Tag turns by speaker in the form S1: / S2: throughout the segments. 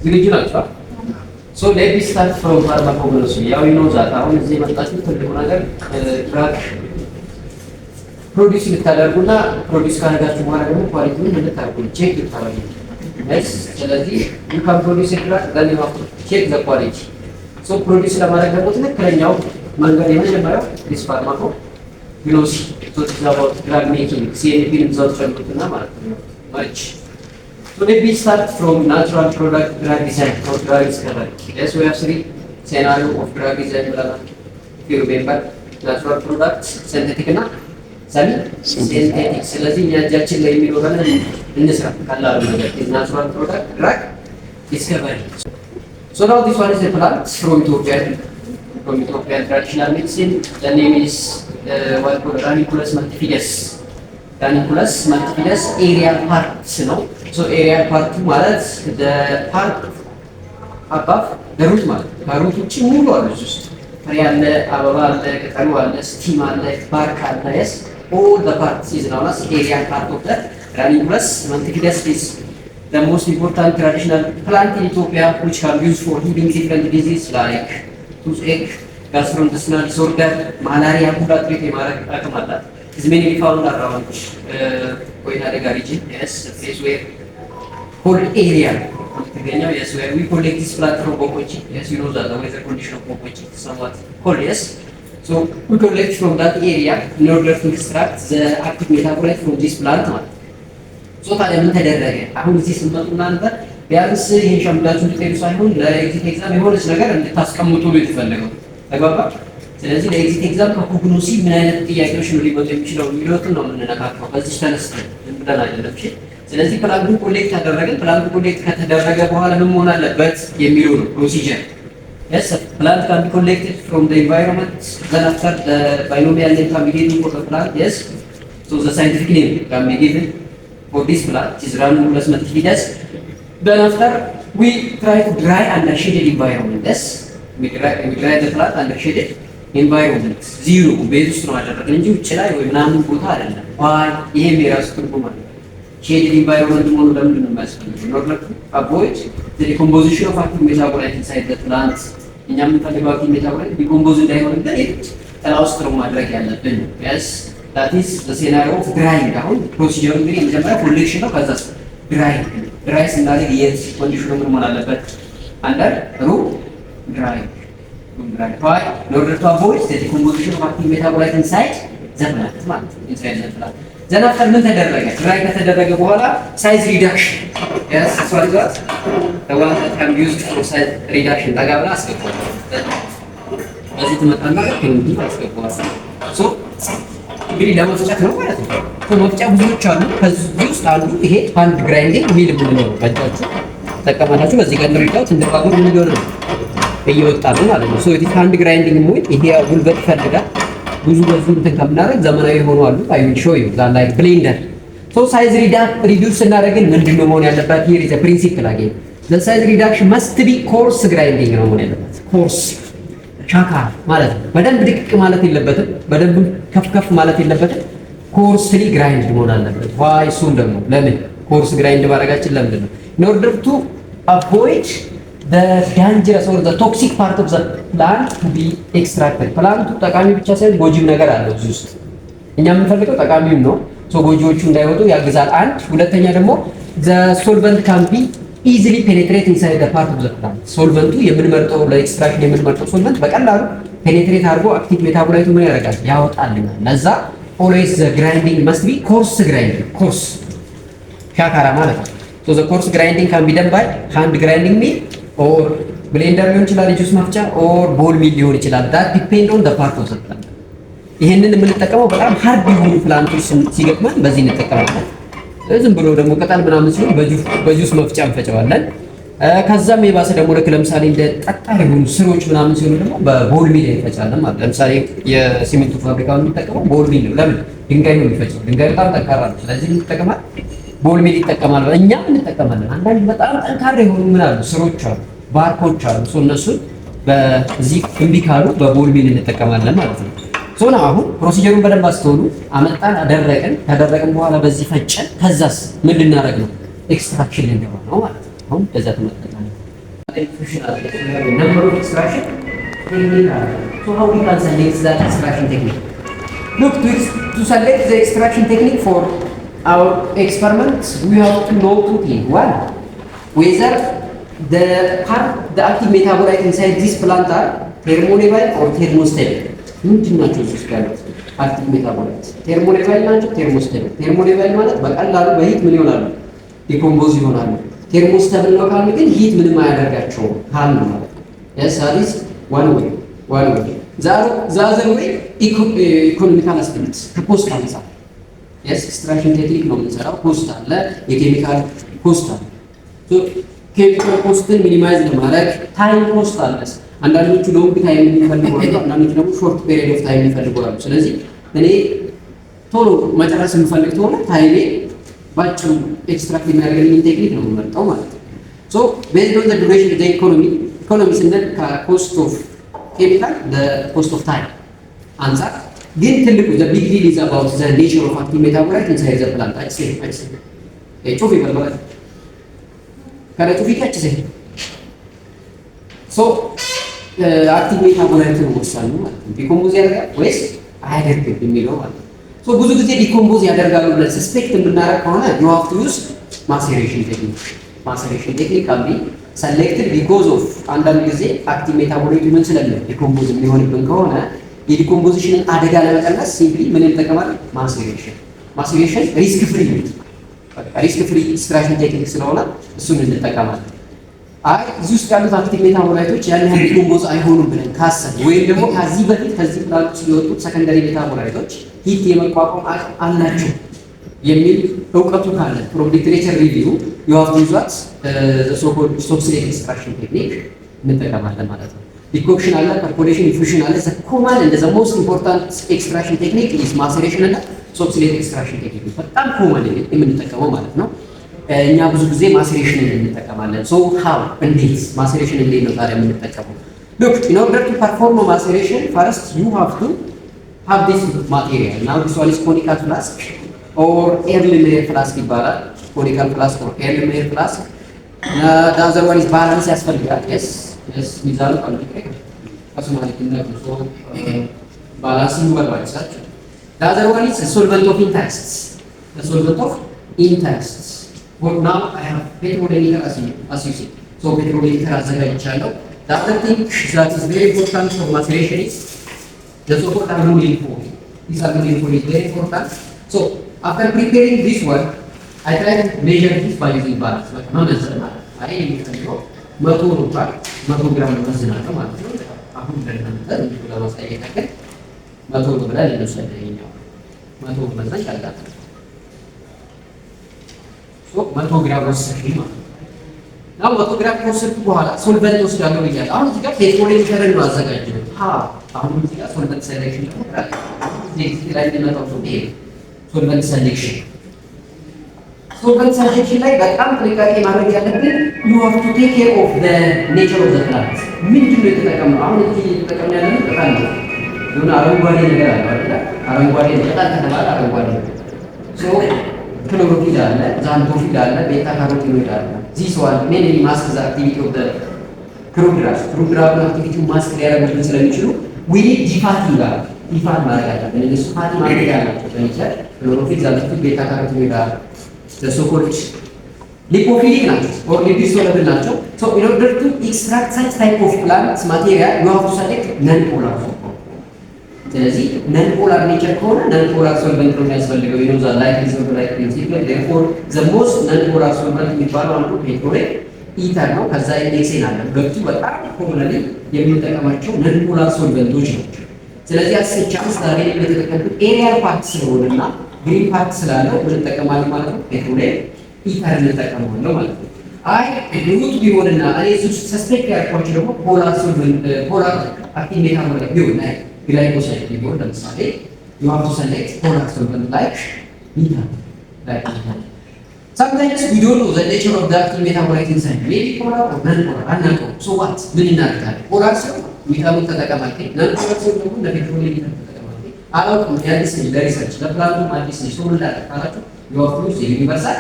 S1: ዝግጁ ናቸው? ሶ ሌት ሚ ስታርት ፍሮም ፋርማኮግኖሲ። ያው ዩ ኖ ዛት አሁን እዚህ የመጣችው ትልቁ ነገር ድራግ ፕሮዲውስ ልታደርጉና ፕሮዲውስ ካደረጋችሁ በኋላ ደግሞ ኳሊቲውን እንድታደርጉ ቼክ ልታደርጉ። ስለዚህ ዩ ካን ፕሮዲውስ ድራግ ዘን ዩ ሃቭ ቱ ቼክ ዘ ኳሊቲ። ሶ ፕሮዲውስ ለማድረግ ደግሞ ትክክለኛው መንገድ የመጀመሪያው ዲስ ፋርማኮግኖሲ ሶ ኢትስ አባውት ድራግ ሜኪንግ ሲኤንፒን ብዛት ጨምሩትና ማለት ነው ማች So let me start from natural product drug design or drug discovery. Yes, we have three scenario of drug design. If you remember, natural products, synthetic na, synthetic. ስለዚህ እኛጃችን ላይ የሚኖረን እንስራ ካላሉ ነገር natural product drug discovery. So now this one is a plant from Ethiopian traditional medicine. The name is what called Ranunculus multifidus. Ranunculus multifidus aerial parts ነው። So aerial part ማለት the part above the root ማለት ከሩት ውጪ ሙሉ አለ ውስጥ ፍሬ አለ፣ አበባ አለ፣ ቅጠሉ አለ፣ ስቲም አለ፣ ባርክ አለ። yes all the parts is known as aerial part of the Ranunculus multifidus is the most important traditional plant in Ethiopia which can be used for healing different diseases like toothache, gastrointestinal disorder, malaria ሁላ ትሪት የማድረግ አቅም አላት። is mainly found around Koyna Dega region. Yes, a place where whole area. Yes, where we collect this plant from Bokochi. Yes, you know that the weather condition of Bokochi is somewhat cold. Yes, so we collect from that area in order to extract the active metabolite from this plant. So that I mean that I will see some other. ቢያንስ ይሄን ሻምፕላችሁን ትጠይቁ ሳይሆን ለኤግዚት ኤግዛም የሆነች ነገር እንድታስቀምጡ ነው የተፈለገው። ተግባባ። ስለዚህ ለኤግዚት ኤግዛም ከኮግኖሲ ምን አይነት ጥያቄዎች ነው ሊመጡ የሚችለው የሚሉትን ነው የምንነካካው። ከዚህ ተነስተን ብለን አይደለም። እሺ፣ ስለዚህ ፕላንቱን ኮሌክት አደረግን። ፕላንቱ ኮሌክት ከተደረገ በኋላ ምን መሆን አለበት የሚለው ነው ፕሮሲጀር። yes plant can be collected from the environment then after the binomial name can be given for the plant. yes so the scientific name can be given for this plant is Ranunculus multifidus. Then after we try to dry under shaded environment. yes we dry the plant under shaded environment. zero ቤት ውስጥ ነው አደረግን እንጂ ውጭ ላይ ወይ ምናምን ቦታ አይደለም። ዋይ ይሄም የራሱ ትርጉም አለ። shaded environment ሆኖ ለምንድን ነው የሚያስፈልገው? in order to avoid the decomposition of active metabolite inside the plant. እኛ የምንፈልገው active metabolite ዲኮምፖዝ እንዳይሆንብን ጥላ ውስጥ ነው ማድረግ ያለብን። yes that is the scenario of drying. አሁን ፕሮሲጀሩ እንግዲህ የመጀመሪያ ኮሌክሽን ነው። ከዛ drying ድራይ ስናደርግ የት ኮንዲሽኑ ምን መሆን አለበት? አንደር ሩም ድራይንግ why in order to avoid the decomposition of active metabolite inside the plant ማለት ነው። inside the plant then after ምን ተደረገ? ድራይ ከተደረገ በኋላ ሳይዝ ሪዳክሽን yes sorry that the one that can be used for size reduction ተጋብላ አስገባው። በዚህ ተመጣጣና እንግዲህ አስገባው። so እንግዲህ ለመፍጨት ነው ማለት ነው። መፍጫ ብዙዎች አሉ። ከዚህ ውስጥ አንዱ ይሄ ሃንድ ግራይንዲንግ ሚል ነው። በእጃችሁ ተጠቀማላችሁ። በዚህ ጋር እንደምታዩት እንደ ባቡር ምን ይሆን ነው እየወጣ ነው ማለት ነው። ሶ ኢት ሃንድ ግራይንዲንግ ሞድ ይሄ ጉልበት ይፈልጋል። ብዙ በዚህ እንትን ከምናደርግ ዘመናዊ ሆኖ አሉ። አይ ዊል ሾው ዩ ዛት ላይክ ብሌንደር። ሶ ሳይዝ ሪዲዩስ እናደርግን ምንድነው መሆን ያለበት? ሂር ኢዝ አ ፕሪንሲፕል አገኝ ዘ ሳይዝ ሪዳክሽን መስት ቢ ኮርስ ግራይንዲንግ ነው መሆን ያለበት። ኮርስ ቻካ ማለት ነው። በደንብ ድቅቅ ማለት የለበትም። በደንብ ከፍ ማለት የለበትም። ኮርስሊ ግራይንድ መሆን አለበት። ዋይ እሱም ደግሞ ለምን ኮርስ ግራይንድ ማድረጋችን ለምንድን ነው? in order to avoid the dangerous or the toxic part of the plant to be extracted. ፕላንቱ ጠቃሚ ብቻ ሳይሆን ጎጂም ነገር አለው እዚህ ውስጥ። እኛ የምንፈልገው ጠቃሚው ነው። ሶ ጎጂዎቹ እንዳይወጡ ያግዛል። አንድ ሁለተኛ ደግሞ the solvent can be easily penetrate inside the part of the plant. ሶልቨንቱ የምንመርጠው ለኤክስትራክሽን የምንመርጠው ሶልቨንት በቀላሉ ፔኔትሬት አድርጎ አክቲቭ ሜታቦላይቱ ምን ያደርጋል? ያወጣልናል። ለዛ always the grinding must be coarse grinding. coarse ሻካራ ማለት ነው። so the coarse grinding can be done by hand grinding mill or blender ሊሆን ይችላል፣ ጁስ መፍጫ or ball mill ሊሆን ይችላል። that depend on the part of the plant. ይሄንን የምንጠቀመው በጣም ሃርድ የሆኑ ፕላንቶች ሲገጥመን በዚህ እንጠቀማለን። ዝም ብሎ ደግሞ ቅጠል ምናምን ሲሆን በጁስ መፍጫ እንፈጨዋለን። ከዛም የባሰ ደግሞ ልክ ለምሳሌ እንደ ጠጣር የሆኑ ስሮች ምናምን ሲሆኑ ደግሞ በቦል ሚል እንፈጫለን ማለት። ለምሳሌ የሲሚንቶ ፋብሪካውን የሚጠቀመው ቦል ሚል ነው። ለምን? ድንጋይ ነው የሚፈጨው። ድንጋይ በጣም ጠንካራ ነው። ስለዚህ ይጠቀማል፣ ቦል ሚል ይጠቀማል። እኛም እንጠቀማለን። አንዳንድ በጣም ጠንካራ የሆኑ ምን አሉ ስሮች አሉ፣ ባርኮች አሉ። እነሱን በዚህ እምቢ ካሉ በቦል ሚል እንጠቀማለን ማለት ነው። ሶና አሁን ፕሮሲጀሩን በደንብ አስተውሉ። አመጣን፣ አደረቅን። ካደረቅን በኋላ በዚህ ፈጨን። ከዛስ ምን ልናደርግ ነው? ኤክስትራክሽን ልንገባ ነው ማለት ነው። አሁን በዛ ተመጣጣኝ infusion አለ። number of extraction technique አለ። So how we can select that extraction technique? Look, to select the extraction technique for our experiment, we have to know two things. One, whether the active metabolite inside this plant are thermonabile or thermostable. ምንድን ናቸው እዚህ ውስጥ ያሉት አክቲቭ ሜታቦላይት? ቴርሞኔባይል ናቸው፣ ቴርሞስቴብል። ቴርሞኔባይል ማለት በቀላሉ በሂት ምን ይሆናሉ? ዲኮምፖዝ ይሆናሉ። ቴርሞስቴብል ነው ካልን ግን ሂት ምንም አያደርጋቸውም ካልን ማለት ነው። yes that is one way the other way ኢኮኖሚካል አስፔክት ከኮስት አንፃር yes ኤክስትራክሽን ቴክኒክ ነው የምንሰራው። ኮስት አለ፣ የኬሚካል ኮስት አለ። ሶ ኬሚካል ኮስትን ሚኒማይዝ ለማድረግ ታይም ኮስት አለ። አንዳንዶቹ ሎንግ ታይም የሚፈልጉ አሉ፣ አንዳንዶቹ ደግሞ ሾርት ፔሪድ ኦፍ ታይም የሚፈልጉ አሉ። ስለዚህ እኔ ቶሎ መጨረስ የምፈልግ ከሆነ ታይሜ ባጭሩ ኤክስትራክት የሚያደርግልኝ ቴክኒክ ነው የምመርጠው ማለት ነው። ሶ ቤዝድ ኦን ዘ ዱሬሽን ዘ ኢኮኖሚ ስንል ከኮስት ኦፍ ኬሚካል ኮስት ኦፍ ታይም አንፃር ግን ትልቁ ዘ ቢግ ዲል ኢዝ አባውት ዘ ኔቸር ኦፍ አክቲቭ ሜታቦላይት ኢንሳይድ ዘ ፕላንት። ጩፍ ይበልባል ካለ ጩፍ ይካች ሶ አክቲቭ ሜታቦላይትን ወሳኙ ማለት ነው። ዲኮምፖዝ ያደርጋል ወይስ አያደርግም የሚለው ማለት ነው። ሶ ብዙ ጊዜ ዲኮምፖዝ ያደርጋሉ ብለን ሰስፔክት የምናደርግ ከሆነ ዩ ሃቭ ቱ ዩዝ ማሴሬሽን ቴክኒክ። ማሴሬሽን ቴክኒክ ካን ቢ ሰሌክትድ ቢኮዝ ኦፍ አንዳንድ ጊዜ አክቲቭ ሜታቦላይት ምን ስለሚሆን ዲኮምፖዝ የሚሆንብን ከሆነ የዲኮምፖዚሽንን አደጋ ለመቀነስ ሲምፕሊ ምን እንጠቀማለን? ማሴሬሽን ሪስክ ፍሪ ኤክስትራክሽን ቴክኒክ ስለሆነ እሱን እንጠቀማለን። አይ እዚህ ውስጥ ያሉት አክቲቭ ሜታቦላይቶች ያን ያህል ዲኮምፖዝ አይሆኑም ብለን ካሰብን ወይም ደግሞ ከዚህ በፊት ከዚህ ፕላንት ውስጥ የወጡት ሰከንደሪ ሜታቦላይቶች ሂት የመቋቋም አቅም አላቸው የሚል እውቀቱ ካለ ፍሮም ሊትሬቸር ሪቪው ዩ ሃቭ ቱ ዩዝ ዋት ሶ ኮልድ ሶክሲሌት ኤክስትራክሽን ቴክኒክ እንጠቀማለን ማለት ነው። ዲኮክሽን አለ፣ ፐርኮሌሽን፣ ኢንፉዥን አለ። ዘ ኮመን እንደ ዘ ሞስት ኢምፖርታንት ኤክስትራክሽን ቴክኒክ ኢዝ ማሴሬሽን እና ሶክሲሌት ኤክስትራክሽን ቴክኒክ በጣም ኮመን የምንጠቀመው ማለት ነው። እኛ ብዙ ጊዜ ማሴሬሽንን እንጠቀማለን። ሶ ሃው እንዴት ማሴሬሽን እንዴት ነው ታዲያ የምንጠቀመው? ሉክ ኢን ኦርደር ቱ ፐርፎርም ማሴሬሽን ፈርስት ዩ ሃቭ ቱ ሃቭ ዲስ ማቴሪያል ናው ዲስ ዋን ኢዝ ኮኒካል ፍላስክ ኦር ኤርሊ ሜየር ፍላስክ ይባላል። ኮኒካል ፍላስክ ኦር ኤርሊ ሜየር ፍላስክ እና ዘ አዘር ዋን ኢዝ ባላንስ ያስፈልጋል። yes ሚዛኑ ካልኩ አሱ ማለት ነው። ሶ ባላንስ ይወርባል ሳች ዘ አዘር ዋን ኢዝ ሶልቨንት ኦፍ ኢንተረስት ሶልቨንት ኦፍ ኢንተረስት But now I have petrolator as you see. So petrolator አዘጋጅቻለሁ። The other thing that is very important for maceration is the so-called aromil foil. This aromil foil is very important. So after preparing this one, I try to measure this by using balance. But መመዘን ማለት አይ የሚፈልገው 100 ግራም መመዘናለሁ ማለት ነው። አሁን ለእናንተ ለማሳየት ያክል 100 ብለን እንውሰድ። ይሄኛው 100 መመዘን ያልቃል። 100 ግራም ወሰድኩኝ ማለት ነው። now 100 ግራም ከወሰድኩ በኋላ ሶልቨንት ወስዳለሁ ብያለሁ። አሁን እዚህ ጋር ፔትሮሌተርን ነው አዘጋጀው። አሁን እዚህ ጋር ሶልቨንት ሴሌክሽን ነው እዚህ ላይ እንደመጣው ሶልቨንት ሴሌክሽን ላይ በጣም ጥንቃቄ ማድረግ ያለብን you have to take care of the nature of the plant። ምንድን ነው የተጠቀምነው? አሁን እዚህ የተጠቀምነው ያለው በጣም ነው የሆነ አረንጓዴ ነገር አለ አይደል? አረንጓዴ በጣም ከተባለ አረንጓዴ so ክሎሮፊል አለ፣ ዛንቶፊል አለ፣ ቤታ ካሮቲኖይድ አለ። ዚስ ዋን ሜንሊ ማስክ ዘ አክቲቪቲ ኦፍ ዘ ክሩድራፍ አክቲቪቲው ማስክ ሊያደርጉልን ስለሚችሉ ዊ ኒድ ዲፋቲንግ አለ። ዲፋት ማድረግ አለብን። እነሱ ፋቲ ማድረግ ያላቸው ለምሳሌ ክሎሮፊል፣ ዛንቶፊል፣ ቤታ ካሮቲኖይድ አለ። ሶኮልድ ሊፖፊሊክ ናቸው ኦር ሊፒድ ሶሉብል ናቸው። ሶ ኢን ኦርደር ቱ ኤክስትራክት ሳች ታይፕ ኦፍ ፕላንት ማቴሪያል ዩ ሃቭ ቱ ሰሌክት ነን ፖላር። ስለዚህ ነን ፖላር ኔቸር ከሆነ ነን ፖላር ሶልቨንት ነው የሚያስፈልገው። ይሄው ዛ ላይክ ሪዞልቭ ላይክ ፕሪንሲፕል ዴርፎር ዘ ሞስት ነን ፖላር ሶልቨንት የሚባለው አንዱ ፔትሮሌት ኢተር ነው። ከዛ ኤክሴን አለ። ሁለቱ በጣም ኮመንሊ የምንጠቀማቸው ነን ፖላር ሶልቨንቶች ናቸው። ስለዚህ አስቻንስ ዛሬ የተጠቀምኩት ኤሪያል ፓርት ስለሆነና ግሪን ፓርት ስላለው እንጠቀማለን ማለት ነው። ፔትሮሌት ኢተር እንጠቀማለን ማለት ነው። አይ ሩት ቢሆንና እኔ ሰስፔክት ያልኳቸው ደግሞ ፖላር ሶልቨንት ፖላር አክቲቭ ሜታቦላይት ቢሆን glycoside ቢሆን ለምሳሌ you have to select polar solvent like ether. Sometimes we don't know the nature of the active metabolite inside. Maybe polar or non-polar. አናውቀውም። So what? ምን እናደርጋለን? ፖላር ሲሆን ሜታቦል ተጠቀማለች፣ non-polar ሲሆን ደግሞ ለፔትሮሌት ተጠቀማለች። አላውቅም። ያንስ ለሪሰርች ለፕላንቱ አዲስ ነው። ሶል ካላችሁ you have to use universal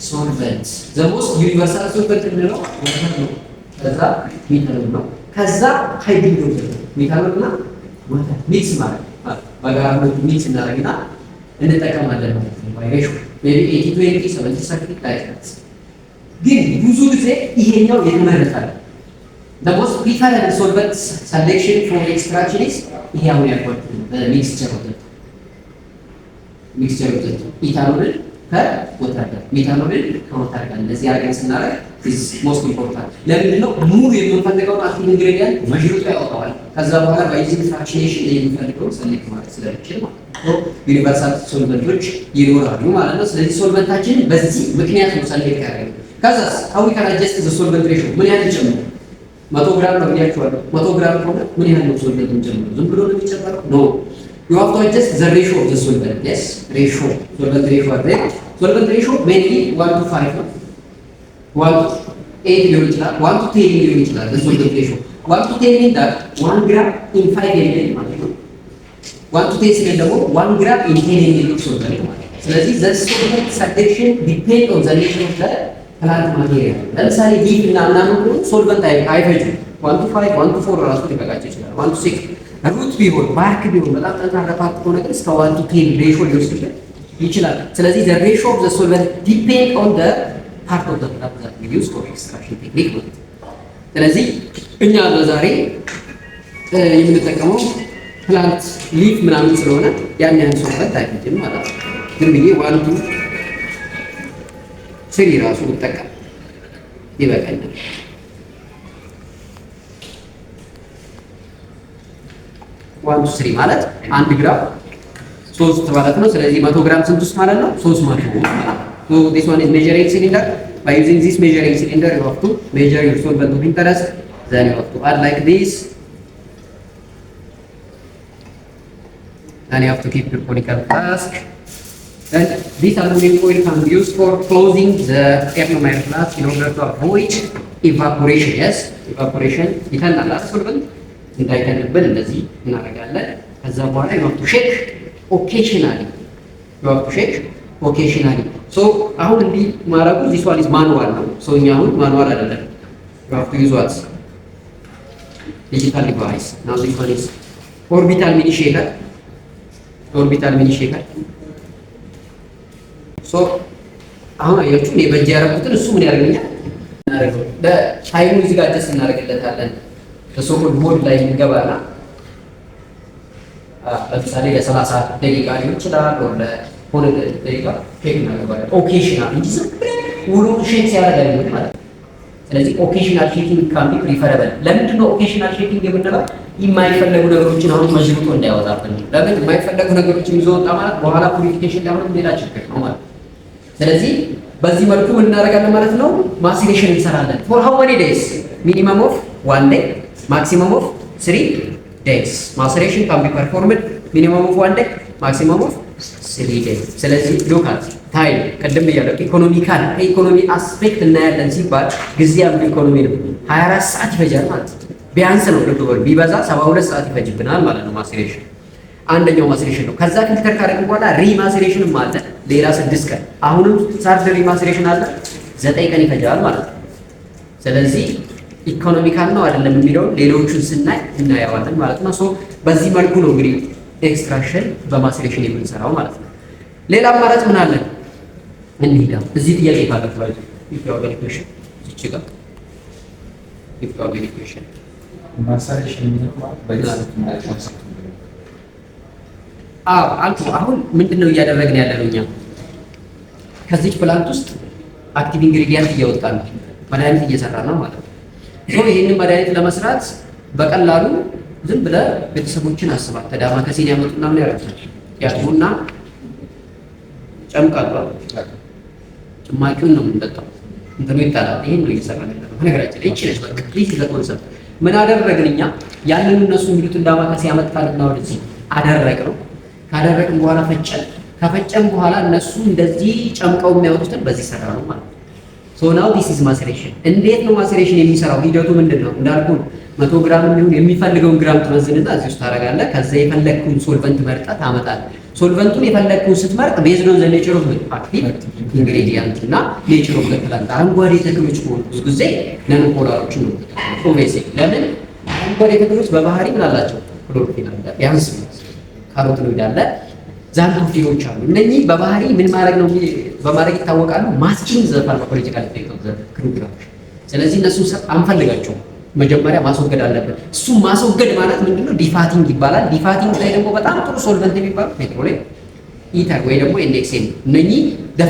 S1: solvent. The most universal solvent ምንለው ወተር ነው። ከዛ ሚታኖል ነው። ከዛ ሃይድሮጅን ሚታኖል እና ወተር ሚክስ ማለት በጋራ ሚክስ እናደርግና እንጠቀማለን ማለት ነው። ባይሬሹ ሜቢ 80 20 70 ሰክሪት ላይ ግን ብዙ ጊዜ ይሄኛው የተመረጠ ነው። the most preferred solvent selection for extraction is ይሄ አሁን ያልኩት ሚክስቸር ኢታኖልን ከወተር ጋር ሚታኖልን ከወተር ጋር እንደዚህ አድርገን ስናደርግ is most important ለምንድን ነው ሙሉ የምንፈልገውን አክቲቭ ኢንግሪዲየንት መሽሩጥ ያወጣዋል። ከዛ በኋላ ባይዚንግ ፍራክሽኔሽን የምንፈልገውን ሰሌክት ማለት ስለሚችል ማለት ነው ዩኒቨርሳል ሶልቨንቶች ይኖራሉ ማለት ነው። ስለዚህ ሶልቨንታችን በዚህ ምክንያት ነው ሰሌክት ያደረገው። ከዛስ how we can adjust the solvent ratio ምን ያህል ጨምሩ 100 ግራም ነው ብያችኋለሁ። 100 ግራም ከሆነ ምን ያህል ነው ሶልቨንት ጨምሩ? ዝም ብሎ ነው የሚጨመረው? ኖ you have to adjust the ratio of the solvent. Yes, ratio solvent ratio are there. Solvent ratio mainly 1 to 5 ነው 1 to 8 ሊሆን ይችላል 1 to 10 ሊሆን ይችላል። the solvent ratio 1 to 10 means that 1 gram in 5 ml ማለት ነው። 1 to 10 ሲል ደግሞ 1 gram in 10 ml solvent ማለት ነው። ስለዚህ the solvent selection depend on the nature of the plant material. ለምሳሌ ሊፍ እና ምናምን ሶልቨንት አይፈጁም 1 to 5 1 to 4 ራሱ ሊበቃቸው ይችላል 1 to 6 ሩት ቢሆን ባርክ ቢሆን በጣም ጠንካራ ፓርት ከሆነ ግን እስከ 1 to 10 ሬሾ ሊወስድ ይችላል። ስለዚህ the ratio of the solvent depend on the part of the plant that we use for extraction technique ነው። ስለዚህ እኛ ለዛሬ የምንጠቀመው ፕላንት ሊፍ ምናምን ስለሆነ ያን ያህል ሶልቨንት አይፈጅም ማለት ነው። ግን ብዬ 1 to 3 ራሱ ልጠቀም ይበቃኛል። 1 to 3 ማለት 1 ግራም 3 ማለት ነው። ስለዚህ 100 ግራም ስንት ውስጥ ማለት ነው? 300 ማለት ነው። So this one is measuring cylinder. By using this measuring cylinder, you have to measure your solvent of interest. Then you have to add like this. Then you have to keep your conical flask. Then this aluminum foil can be used for closing the airflow flask in order to avoid evaporation. Yes, evaporation. ይተናል solvent እንዳይተንብን እንደዚህ እናደርጋለን። ከዛ በኋላ you have to shake occasionally. You have to shake occasionally. So አሁን እንዲህ ማድረጉ this one is manual ነው። so እኛ አሁን ማኑዋል አይደለም። You have to use what? Digital device. Now this one is orbital mini shaker. Orbital mini shaker. So አሁን አያችሁ እኔ በእጅ ያደረኩትን እሱ ምን ያደርገኛል? እናደርገው ለታይሙ እዚህ ጋር አጀስት እናደርግለታለን። በሶኮል ሞድ ላይ እንገባና ለምሳሌ ለ30 ደቂቃ ሊሆን ይችላል ወር ለሆነ ደቂቃ ቼክ እናደርጋለን። ኦኬሽናል እንጂ ዝም ብለን ውሉን ሼክ ሲያደርግ ማለት ነው። ስለዚህ ኦኬሽናል ሼኪንግ ካን ቢ ፕሪፈረብል። ለምንድን ነው ኦኬሽናል ሼኪንግ የምንለው? የማይፈለጉ ነገሮችን አሁን መዝግቶ እንዳያወጣብን። ለምን የማይፈለጉ ነገሮችን ይዞ ወጣ ማለት በኋላ ፑሪፊኬሽን ላይ ሌላ ችግር ነው ማለት። ስለዚህ በዚህ መልኩ ምን እናደርጋለን ማለት ነው? ማሲሌሽን እንሰራለን። ፎር ሃው መኒ ዴይስ? ሚኒመም ኦፍ 1 day, maximum of 3 days. Maceration can be performed minimum of 1 day, maximum of 3 days. ስለዚህ look at time ቀደም ብያለሁ። ኢኮኖሚካል ከኢኮኖሚ አስፔክት እናያለን ሲባል ጊዜያዊ ኢኮኖሚ ነው። 24 ሰዓት ይፈጃል ማለት ነው። ቢያንስ ነው ልብ በሉ ቢበዛ 72 ሰዓት ይፈጅብናል ማለት ነው ማሴሬሽን። አንደኛው ማሴሬሽን ነው። ከዛ ፊልተር ካደረግን በኋላ ሪማሴሬሽንም አለ ሌላ 6 ቀን። አሁንም ሳርድ ሪማሴሬሽን አለ 9 ቀን ይፈጃል ማለት ነው። ስለዚህ ኢኮኖሚካል ነው አይደለም የሚለው ሌሎቹን ስናይ እናያዋለን ማለት ነው። ሶ በዚህ መልኩ ነው እንግዲህ ኤክስትራክሽን በማሴሬሽን የምንሰራው ማለት ነው። ሌላ አማራጭ ምን አለ? እንሂዳ እዚህ ጥያቄ ካላችሁ ኢኮኖሚክ ኢኩዌሽን እዚህ ጋር ኢኮኖሚክ ኢኩዌሽን ማሴሬሽን የሚለው በዚህ አሁን ምንድነው እያደረግን ያለነው እኛ ከዚህ ፕላንት ውስጥ አክቲቭ ኢንግሪዲየንት እያወጣን ነው፣ መድኃኒት እየሰራ ነው ማለት ነው። ይህንን መድኃኒት ለመስራት በቀላሉ ዝም ብለህ ቤተሰቦችን አስባት። ተዳማ ከሲን ያመጡና ምን ያደርጋል? ያጡና ጨምቃሉ። ጭማቂውን ነው የምንጠጣው፣ እንትኑ ይጣላል። ይሄን ነው እየሰራን ያለነው። በነገራችን ላይ ይችላል በቃ ፕሊዝ ለኮንሰፕት ምን አደረግን እኛ? ያንን እነሱ የሚሉትን ዳማ ከሲ ያመጣልና ወደዚህ አደረግነው። ካደረግን በኋላ ፈጨን። ከፈጨን በኋላ እነሱ እንደዚህ ጨምቀው የሚያወጡትን በዚህ ሰራ ነው ማለት ነው። ሶ ናው ዲስ ኢዝ ማሴሬሽን። እንዴት ነው ማሴሬሽን የሚሰራው? ሂደቱ ምንድነው? እንዳልኩ 100 ግራም የሚሆን የሚፈልገውን ግራም ትመዝንና እዚህ ውስጥ ታደርጋለህ። ከዛ የፈለግኩን ሶልቨንት መርጠህ ታመጣለህ። ሶልቨንቱን የፈለግኩን ስትመርጥ ቤዝድ ኦን ዘ ኔቸር ኦፍ አክቲቭ ኢንግሪዲየንት እና ኔቸር ኦፍ ዘ ፕላንት። አረንጓዴ ተክሎች ከሆኑ ብዙ ጊዜ ነን ፖላሮች ነው ኦቬሲክ። ለምን አረንጓዴ ተክሎች በባህሪ ምን አላቸው? ክሎሮፊል አለ፣ ቢያንስ ካሮቲኖይድ አለ፣ ዛንቶፊሎች አሉ። እነኚህ በባህሪ ምን ማድረግ ነው በማድረግ ይታወቃሉ? ማስኪንግ ዘ ፋርማኮሎጂካል ኢፌክት ኦፍ ዘ ክሩግራም። ስለዚህ እነሱ አንፈልጋቸውም፣ መጀመሪያ ማስወገድ አለብን። እሱ ማስወገድ ማለት ምንድነው? ዲፋቲንግ ይባላል። ዲፋቲንግ ላይ ደግሞ በጣም ጥሩ ሶልቨንት የሚባለው ፔትሮሌም ኢተር ወይ ደግሞ ኤንኤክስኤን፣ እነኚህ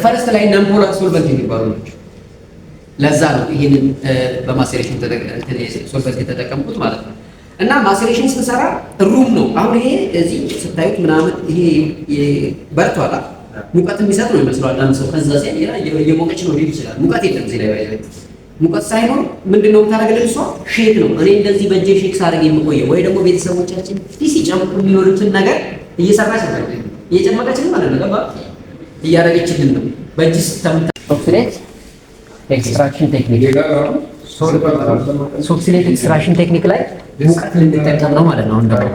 S1: ፈርስት ላይ ነን ፖላር ሶልቨንት የሚባሉ ናቸው። ለዛ ነው ይሄንን በማሴሬሽን ሶልቨንት የተጠቀምኩት ማለት ነው። እና ማሴሬሽን ስንሰራ ሩም ነው። አሁን ይሄ እዚህ ስታዩት ምናምን ይሄ በርቷላ ሙቀት የሚሰጥ ነው ይመስላል አንድ ሰው። ከዛ ሲያ እየሞቀች ነው ሊል ይችላል። ሙቀት የለም እዚህ ላይ ሙቀት ሳይኖር ምንድነው የምታደርግልን እሷ? ሼክ ነው። እኔ እንደዚህ በእጄ ሼክ ሳደርግ የምቆየው ወይ ደግሞ ቤተሰቦቻችን ሲጨምቁ የሚኖሩትን ነገር እየሰራች ነው እየጨመቀችልን ማለት ነው። ገባ እያደረገችልን ነው በእጅ ስተምታ ኦክሲዴት ኤክስትራክሽን ቴክኒክ ኦክሲዴት ኤክስትራክሽን ቴክኒክ ላይ ሙቀት ልንጠቀም ነው ማለት ነው። እንደው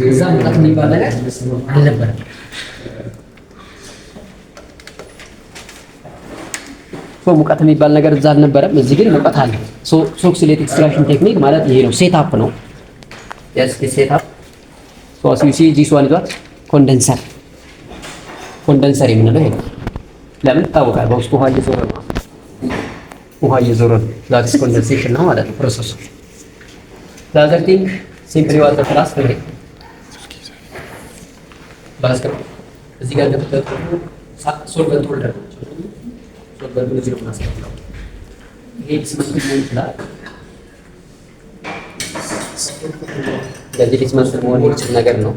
S1: እዛ ሙቀት የሚባል ነገር አልነበረም። ሙቀት የሚባል ነገር እዛ አልነበረም። እዚህ ግን ሙቀት አለ። ኦክሲዴት ኤክስትራክሽን ቴክኒክ ማለት ይሄ ነው። ሴትአፕ ነው። ሴትአፕ ዚስ ዋን ይዟት ኮንደንሰር የምንለው ይሄ ለምን ይታወቃል? በውስጡ ውሃ እየዞረ ነው። ውሃ እየዞረ ነው። ዛትስ ኮንደንሴሽን ነው ማለት ነው ፕሮሰሱ። ዛዘር ቲንግ ሲምፕሊ ዋተር ፍላስክ ነው። ፍላስክ እዚህ ጋር እንደምታዩት ሶልቨንት ሆልደር ነው። ሶልቨንቱን እዚህ ነው የምናስቀምጠው። ይሄ ዲስመንት ሊሆን ይችላል። ለዚህ ዲስመንት መሆን የሚችል ነገር ነው።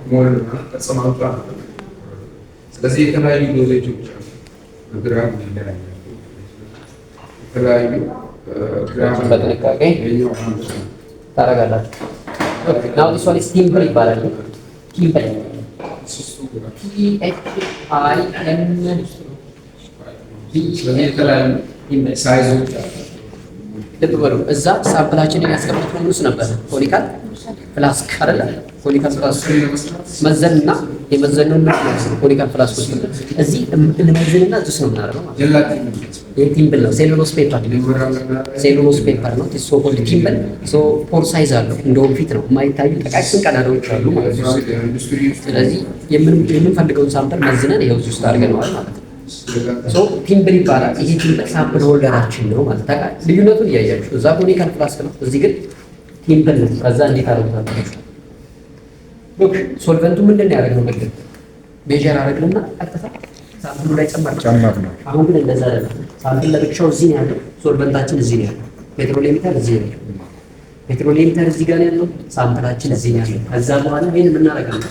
S2: ስለዚህ የተለያዩ ዶዜጆች ግራም ይለያያሉ። የተለያዩ ግራም
S1: በጥንቃቄ ታደርጋላችሁ። ናው ዲስ ዋን ኢዝ ቲምብል ይባላል። ቲምብል TIMBL
S2: ሳይዞች
S1: ልብ በሉ። እዛ ሳምፕላችንን ያስቀመጥነው ውስጥ ነበር ኮኒካል ፍላስክ አይደለ? ኮኒካል ፍላስክ መዘንና የመዘንና ኮኒካል ፍላስክ ውስጥ እዚህ እንመዝንና እዚህ ነው የምናደርገው ማለት ነው። የቲምብል ነው። ሴሉሎስ ፔፐር ነው። ሶ ኮልድ ቲምብል። ሶ ፖር ሳይዝ አለው። እንደውም ፊት ነው የማይታዩ ጠቃቅን ቀዳዳዎች አሉ ማለት ነው። ስለዚህ የምንፈልገውን ሳምፕል መዝነን ይኸው እዚህ ውስጥ አድርገነዋል ማለት ነው። ሶ ቲምብል ይባላል። ይሄ ቲምብል ሳምፕል ሆልደራችን ነው ማለት ነው። ልዩነቱን እያያችሁ እዛ ኮኒካል ፍላስክ ነው፣ እዚህ ግን ቲምብል ነው። ከዛ እንዴት አደረጉታላችሁ? ሎክ ሶልቨንቱ ምንድን ነው ያደረግነው? ምግብ ሜጀር አደረግንና ቀጥታ ሳምፕሉ ላይ ጨመር ነው። አሁን ግን እንደዛ አይደለም። ሳምፕል ለብቻው እዚህ ነው ያለው፣ ሶልቨንታችን እዚህ ነው ያለው፣ ፔትሮሌሚተር እዚህ ነው ያለው፣ ፔትሮሌሚተር እዚህ ጋር ነው ያለው፣ ሳምፕላችን እዚህ ነው ያለው። ከዛ በኋላ ይሄን እናደርጋለን፣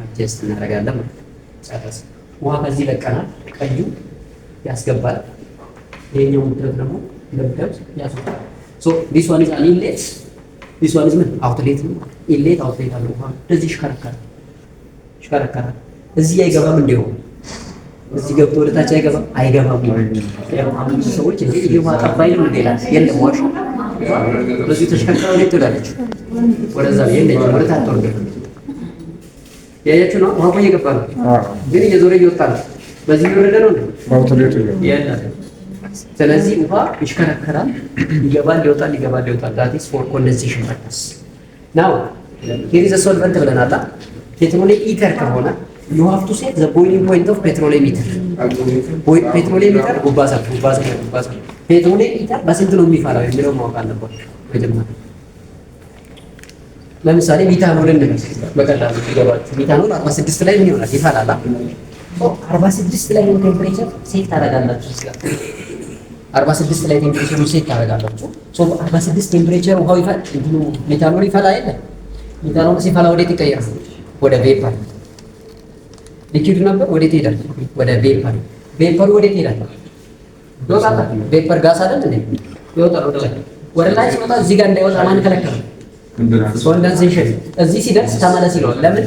S1: አጀስት እናደርጋለን ማለት ነው። ጨረስ። ውሃ ከዚህ ለቀናል፣ ቀዩ ያስገባል፣ ይሄኛው ሙቀት ደግሞ ለብቻው ያስወጣል። ሶ ዲስ ዋን ኢዝ አን ኢንሌት፣ ዲስ ዋን ኢዝ ምን አውትሌት ነው። ኢንሌት አውትሌት አለው። ውሃ እንደዚህ ይሽከረከራል። እዚህ አይገባም እንደው እዚህ ገብቶ ወደ ታች አይገባም። አሁን ሰዎች እንዴ ይሄ ውሃ ጠባይ ነው እንዴ ይላል። የለም ዋሽ በዚህ ተሽከርካሪ ወደ ትላለች ወደዛ የለም ወደ ታች ወርደ ያያችሁ ነው። ውሃ እየገባ ነው ግን እየዞረ እየወጣ ነው። በዚህ ወረደ ነው እንዴ አውትሌቱ የለም። ስለዚህ ውሃ ይሽከረከራል፣ ይገባል፣ ይወጣል። that is for condensation purpose. now here is a solvent ብለናል። ፔትሮሌም ኢተር ከሆነ you have to set the boiling point of petroleum ether. petroleum ether ጉባሳ petroleum ether በስንት ነው የሚፈላው የሚለው ማወቅ አለባችሁ መጀመሪያ። ለምሳሌ ሚታኖልን በቀላሉ ይገባችሁ። ሚታኖል 46 ላይ ምን ይሆናል? ይፈላል። 46 ላይ ነው ቴምፕሬቸር ሴት ታደርጋላችሁ። 46 ላይ ቴምፕሬቸሩን ሴት ታደርጋላችሁ። ሶ 46 ቴምፕሬቸር ውሃው ይፈላል። ሚታኖል ይፈላ የለ ሚታኖል ሲፈላ ወዴት ይቀየራል? ወደ ቬፐር። ሊኪድ ነበር ወዴት ይሄዳል? ወደ ቬፐር። ቬፐሩ ወዴት ይሄዳል? ይወጣል። ቬፐር ጋስ አይደል እንዴ? ይወጣል ወደ ላይ ሲወጣ እዚህ ጋር እንዳይወጣ ማን ከለከለ? ኮንደንሴሽን። እዚህ ሲደርስ ተመለስ ይለዋል። ለምን?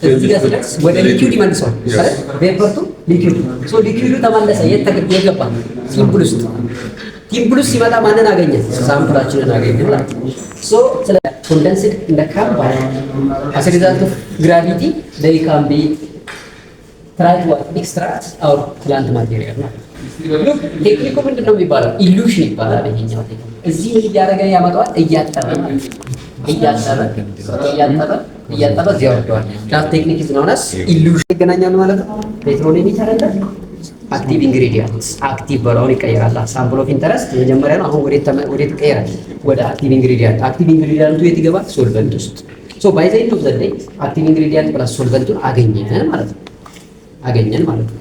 S1: እዚህ ጋር ሲደርስ ወደ ሊኪድ ይመልሰዋል አይደል? ቬፐርቱ ሊኩዊድ ሶ ሊኩዊዱ ተመለሰ የት የገባ ሲምፕል ውስጥ ቲምፕል ውስጥ ሲመጣ ማንን አገኘ? ሳምፕላችንን አገኘ ማለት ነው። ሶ ስለ ኮንደንስድ እንደ ካምፓ as a result of gravity they can be try to extract our plant material ነው። ቴክኒኩ ምንድን ነው የሚባለው? ኢሉሽን ይባላል። ይሄኛው እዚህ ምን እያደረገ ያመጣዋል? እያጠበ ማለት ነው። እያጠበ እዚያ ወርደዋል። ዳት ቴክኒክ is known as ኢሉሽን ይገናኛሉ ማለት ነው። ፔትሮሊየም ይተረዳ አክቲቭ ኢንግሪዲየንትስ አክቲቭ በላውን ይቀየራል። ሳምፕል ኦፍ ኢንተረስት መጀመሪያ ነው። አሁን ወዴት ይቀየራል? ወደ አክቲቭ ኢንግሪዲየንት። አክቲቭ ኢንግሪዲየንቱ የት ይገባል? ሶልቨንት ውስጥ። ሶ ባይ ዘ ኤንድ ኦፍ ዘ ዴይ አክቲቭ ኢንግሪዲየንት ፕላስ ሶልቨንቱን አገኘን ማለት ነው።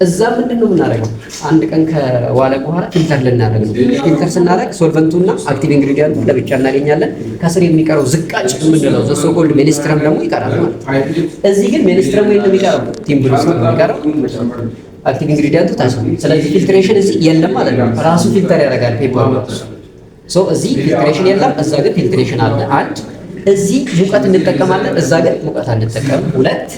S1: እዛ ምንድን ነው የምናደርገው? አንድ ቀን ከዋለ በኋላ ፊልተር ልናደርግ ነው። ፊልተር ስናደርግ ሶልቨንቱና አክቲቭ ኢንግሪዲየንቱ ለብቻ እናገኛለን። ከስር የሚቀረው ዝቃጭ የምንለው ዘ ሶ ኮልድ ሜንስትረም ደግሞ ይቀራል ማለት ነው። እዚህ ግን ሜንስትረሙ የት ነው የሚቀረው? ቲምብል ውስጥ ነው የሚቀረው። አክቲቭ ኢንግሪዲየንቱ ታች ነው። ስለዚህ ፊልትሬሽን እዚህ የለም ማለት ነው። ራሱ ፊልተር ያደርጋል ፔፐር ነው። ሶ እዚህ ፊልትሬሽን የለም፣ እዛ ግን ፊልትሬሽን አለ። አንድ እዚህ ሙቀት እንጠቀማለን፣ እዛ ግን ሙቀት አንጠቀም። ሁለት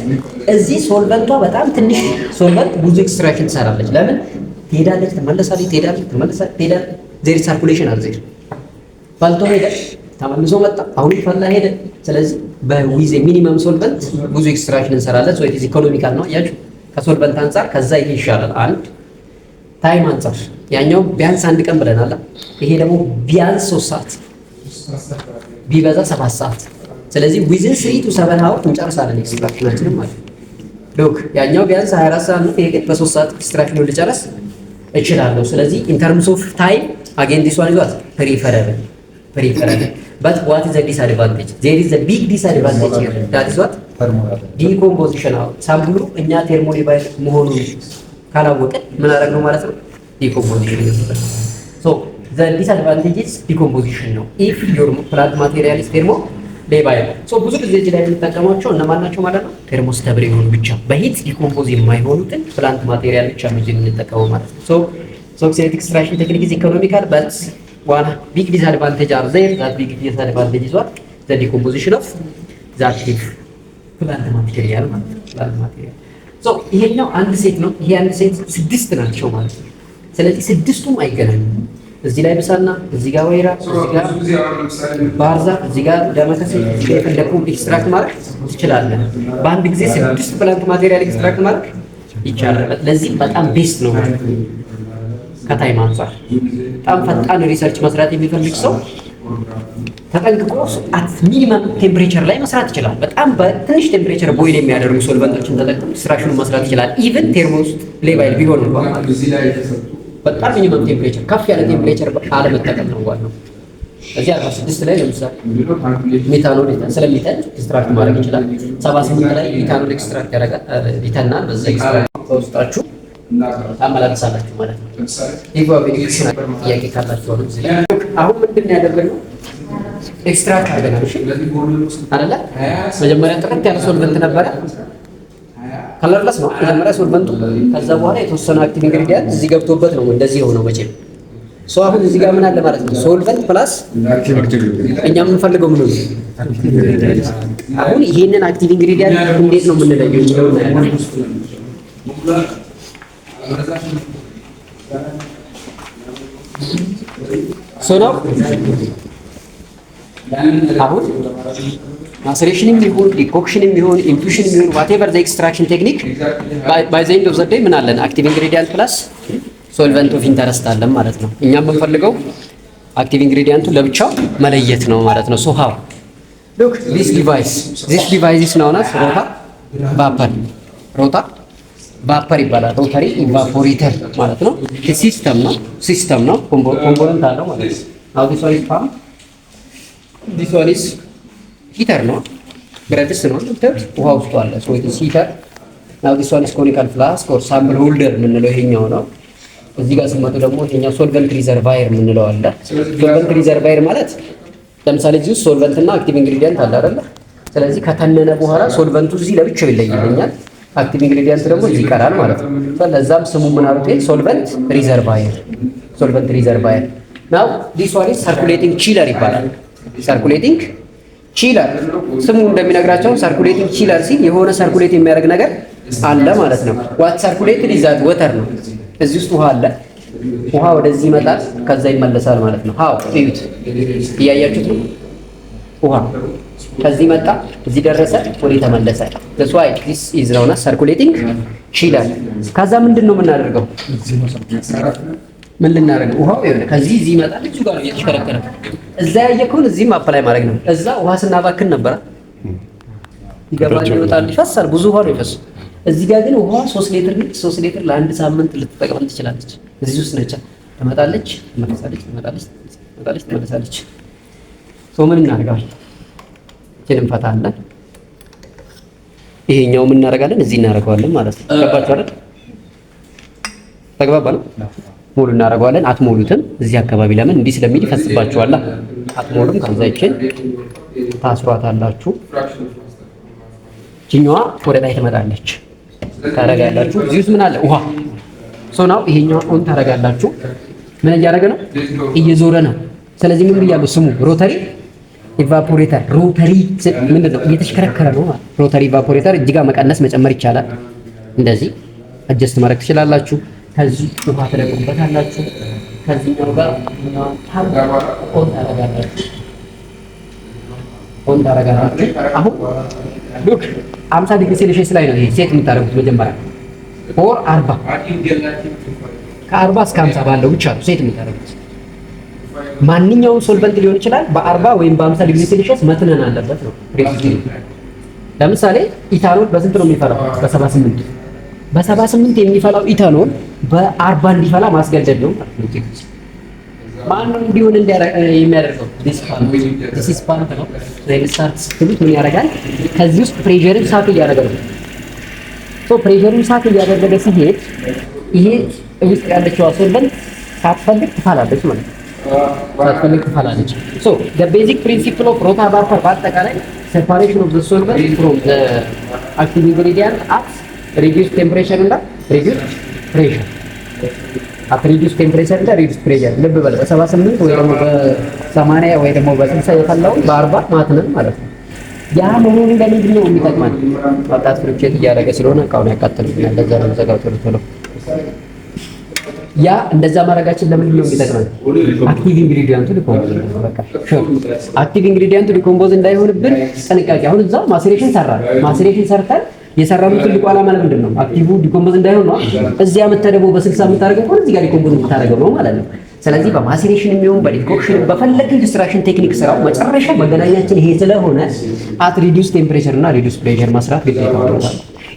S1: እዚህ ሶልቨንቷ በጣም ትንሽ ሶልቨንት ብዙ ኤክስትራክሽን ትሰራለች። ለምን ትሄዳለች፣ ትመለሳለች፣ ትሄዳለች። ዜር ሰርኩሌሽን አለ። ዜር ፈልቶ ሄደ፣ ተመልሶ መጣ፣ አሁን ፈላ ሄደ። ስለዚህ በዊዝ ሚኒመም ሶልቨንት ብዙ ኤክስትራክሽን እንሰራለን። ሶ ኢት ኢዝ ኢኮኖሚካል ነው ያችሁ ከሶልቨንት አንፃር። ከዛ ይሄ ይሻላል። አንድ ታይም አንፃር ያኛው ቢያንስ አንድ ቀን ብለናል። ይሄ ደግሞ ቢያንስ 3 ሰዓት ቢበዛ 7 ሰዓት። ስለዚህ ዊዝን 3 to 7 አወር እንጨርሳለን ኤክስትራክሽናችንን ማለት ነው። ሎክ ያኛው ቢያንስ 24 ሰዓት ነው። ይሄ ግን በ3 ሰዓት ኤክስትራክሽኑን ልጨርስ እችላለሁ። ስለዚህ ኢን ተርምስ ኦፍ ታይም አጌን ዲስ ዋን ይዟት ፕሪፈረብል በት ዋት ኢዝ ዘ ዲስአድቫንቴጅ? ዜር ኢዝ ዘ ቢግ ዲስአድቫንቴጅ ሂር ዳት ኢዝ ዋት ዲኮምፖዚሽን። እኛ ቴርሞሌባይል መሆኑን ካላወቅን ምን አደረግነው ማለት ነው? ዲኮምፖዚሽን ይገባል። ሶ the disadvantage is decomposition ነው። if your plant material is thermolayable so ብዙ ጊዜ እዚህ ላይ የምንጠቀማቸው እነማን ናቸው ማለት ነው? ቴርሞስታብል የሆኑ ብቻ በሂት ዲኮምፖዝ የማይሆኑትን ፕላንት ማቴሪያል ብቻ ነው የምንጠቀመው ማለት ነው። so oxide extraction technique is economical but one big disadvantage are there. that big disadvantage is what? the decomposition of the active plant material ማለት ነው። plant material so ይሄኛው አንድ ሴት ነው። ይሄ አንድ ሴት 6 ናቸው ማለት ነው። ስለዚህ 6ቱም አይገናኙም። እዚህ ላይ ብሳና እዚህ ጋር ወይራ እዚህ ጋር ባርዛ እዚህ ጋር ዳማከሴ የፈለኩ ኤክስትራክት ማድረግ ትችላለህ። በአንድ ጊዜ 6 ፕላንት ማቴሪያል ኤክስትራክት ማድረግ ይቻላል። ለዚህ በጣም ቤስት ነው ማለት ነው። ከታይም አንፃር በጣም ፈጣን ሪሰርች መስራት የሚፈልግ ሰው ተጠንቅቆ አት ሚኒመም ቴምፕሬቸር ላይ መስራት ይችላል። በጣም በትንሽ ቴምፕሬቸር ቦይል የሚያደርጉ ሶልቨንቶችን ተጠቅሞ ኤክስትራክሽኑን መስራት ይችላል። ኢቭን ቴርሞስ ሌባይል ቢሆን እንኳን በጣም ሚኒመም ቴምፕሬቸር ከፍ ያለ ቴምፕሬቸር አለመጠቀም ነው ዋናው። እዚህ 46 ላይ ለምሳሌ ሜታኖል ስለሚተን ኤክስትራክት ማድረግ ይችላል። 78 ላይ ሜታኖል ኤክስትራክት ያደርጋል ይተናል። በዛ ኤክስትራክት ተወስጣችሁ ታመላልሳላችሁ ማለት ነው። ኢቫሉዌሽን ጥያቄ ካላችሁ ነው እዚህ ላይ አሁን ምንድን ያደረግነው ኤክስትራክት አድርገናል። እሺ አይደለ? መጀመሪያ ጥርት ያለ ሶልቨንት ነበረ ከለርለስ ነው መጀመሪያ ሶልቨንቱ። ከዛ በኋላ የተወሰነ አክቲቭ ኢንግሪዲየንት እዚህ ገብቶበት ነው እንደዚህ የሆነው መቼም። ሶ አሁን እዚህ ጋር ምን አለ ማለት ነው? ሶልቨንት ፕላስ እኛ የምንፈልገው ምን ነው? አሁን ይሄንን አክቲቭ ኢንግሪዲየንት እንዴት ነው የምንለየው የሚለው ሶ ነው አሁን ማሰሬሽንም ይሁን ዲኮክሽንም ይሁን ኢንፊውሽንም ይሁን ዋቴቨር ዘ ኤክስትራክሽን ቴክኒክ ባይ ዘ ኤንድ ኦፍ ዘ ዴይ ምን አለን? አክቲቭ ኢንግሪዲየንት ፕላስ ሶልቨንት ኦፍ ኢንተረስት አለን ማለት ነው። እኛ የምንፈልገው አክቲቭ ኢንግሪዲየንቱን ለብቻው መለየት ነው ማለት ነው። ሶ ሃው ሉክ ዚስ ዲቫይስ ኢዝ ናውን አስ ሮታ ቫፐር ይባላል። ሮተሪ ኢቫፖሬተር ማለት ነው። ሲስተም ነው ኮምፖነንት አለው ማለት ነው። ናው ዲስ ዋን ኢዝ ፓምፕ ዲስ ዋን ኢዝ ሂተር ነው። ብረት ድስት ነው ውሃ ውስጡ አለ። ሶ ኢት ኢዝ ሂተር ናው ዲስ ዋን ኢዝ ኮኒካል ፍላስክ ኦር ሳምፕል ሆልደር የምንለው ይሄኛው ነው። እዚህ ጋር ስመጡ ደግሞ ይሄኛው ሶልቨንት ሪዘርቫየር የምንለው አለ። ሶልቨንት ሪዘርቫየር ማለት ለምሳሌ እዚህ ውስጥ ሶልቨንት እና አክቲቭ ኢንግሪዲየንት አለ አይደለ? ስለዚህ ከተነነ በኋላ ሶልቨንቱ እዚህ ለብቻው ይለይልኛል፣ አክቲቭ ኢንግሪዲየንት ደግሞ እዚህ ይቀራል ማለት ነው። ለዛም ስሙ ምን አሉት? ሶልቨንት ሪዘርቫየር ናው ዲስ ዋን ኢዝ ሰርኩሌቲንግ ቺለር ይባላል። ሰርኩሌቲንግ ቺለር ስሙ እንደሚነግራቸው ሰርኩሌቲንግ ቺለር ሲል የሆነ ሰርኩሌት የሚያደርግ ነገር አለ ማለት ነው። ዋት ሰርኩሌትድ ኢዝ ዛት ወተር ነው። እዚህ ውስጥ ውሃ አለ። ውሃ ወደዚህ ይመጣል፣ ከዛ ይመለሳል ማለት ነው። ሃው እዩት፣ እያያችሁት ነው። ውሃ ከዚህ መጣ፣ እዚህ ደረሰ፣ ወደ ተመለሰ። that's why this is known as circulating chiller። ከዛ ምንድን ነው የምናደርገው? ምን ልናደርገው? ውሃው ይኸውልህ ከዚህ እዚህ ይመጣል፣ እዚህ ጋር ነው እየተሽከረከረ። እዛ ያየከውን እዚህም አፕላይ ማድረግ ነው። እዛ ውሃ ስናባክን ነበር ይገባል፣ ይወጣል፣ ይፈሳል፣ ብዙ ውሃ ነው ይፈሳል። እዚህ ጋር ግን ውሃ 3 ሊትር ነች። 3 ሊትር ለአንድ ሳምንት ልትጠቀም ትችላለች። እዚህ ውስጥ ነች። ትመጣለች፣ ትመለሳለች፣ ትመጣለች፣ ትመጣለች፣ ትመለሳለች። ሶ ምን እናደርጋለን? እቺን እንፈታለን። ይሄኛው ምን እናደርጋለን? እዚህ እናደርገዋለን ማለት ነው። ገባችሁ አይደል? ተግባባ ነው። ሙሉ እናደርገዋለን። አትሞሉትም። እዚህ አካባቢ ለምን እንዲህ ስለሚል ይፈስባችኋል። አትሞሉም። ከዛ ይችን ታስሯታላችሁ። ጅኛዋ ወደ ላይ ትመጣለች። ታረጋላችሁ። እዚህ ውስጥ ምን አለ? ውሃ። ሶ ናው ይሄኛው ኦን ታረጋላችሁ። ምን እያደረገ ነው? እየዞረ ነው። ስለዚህ ምን ብያለሁ? ስሙ ሮተሪ ኢቫፖሬተር። ሮተሪ ምንድን ነው? እየተሽከረከረ ነው ማለት። ሮተሪ ኢቫፖሬተር እጅጋ መቀነስ መጨመር ይቻላል። እንደዚህ አጀስት ማድረግ ትችላላችሁ። ከዚህ ውሃ ትለቁበታላችሁ። ከዚህኛው ጋር ኦን ታረጋላችሁ። ኦን ታረጋላችሁ። አሁን ሉክ 50 ዲግሪ ሴልሺየስ ላይ ነው ይሄ ሴት የምታደርጉት መጀመሪያ ኦር 40 ከ40 እስከ 50 ባለው ብቻ ነው ሴት የምታደርጉት። ማንኛውም ሶልቨንት ሊሆን ይችላል። በ40 ወይም በ50 ዲግሪ ሴልሺየስ መትነን አለበት ነው ሬሲፒ። ለምሳሌ ኢታኖል በስንት ነው የሚፈላው? በ78 በ78 የሚፈላው ኢታኖል በ40 እንዲፈላ ማስገደድ ነው ማለት ነው። ማንም እንዲሆን የሚያደርገው ዲስ ፓምፕ ነው። ስታርት ስትሉት ምን ያደርጋል? ከዚህ ውስጥ ፕሬሸርን ሳክ እያደረገ ነው። ሶ ፕሬሸሩን ሳክ እያደረገ ሲሄድ ይሄ ውስጥ ያለችው ሶልቨንት ሳትፈልግ ትፋላለች ማለት ነው። ሳትፈልግ ትፋላለች። ሶ the basic principle of rota vapor በአጠቃላይ separation of the solvent from the active ingredient at reduced temperature እና reduced pressure at reduced temperature እና reduced pressure። ልብ በል በ78 ወይ ደግሞ በ80 ወይ ደግሞ በ60 የፈላውን በ40 ማትነን ማለት ነው። ያ መሆኑ ለምንድን ነው የሚጠቅመን? ወጣት ፍሪክሽን እያደረገ ስለሆነ እቃውን ያቃጥልብናል። ለዛ ነው ዘጋው ቶሎ ቶሎ። ያ እንደዛ ማድረጋችን ለምንድን ነው የሚጠቅመን? አክቲቭ ኢንግሪዲየንቱ ዲኮምፖዝ በቃ አክቲቭ ኢንግሪዲየንቱ ዲኮምፖዝ እንዳይሆንብን ጥንቃቄ። አሁን እዛ ማሴሬሽን ሰራን። ማሴሬሽን ሰርተን የሰራነው ትልቁ ዓላማ ለምንድን ነው? አክቲቭ ዲኮምፖዝ እንዳይሆን ነው። እዚያ የምትደበው በ60 የምታደርገው ከሆነ እዚህ ጋር ዲኮምፖዝ የምታደርገው ነው ማለት ነው። ስለዚህ በማሴሬሽን የሚሆን በዲኮክሽን በፈለግን ኤክስትራክሽን ቴክኒክ ስራው መጨረሻ መገናኛችን ይሄ ስለሆነ አት ሪዲዩስ ቴምፕሬቸር እና ሪዲዩስ ፕሬሸር መስራት ግዴታ ነው።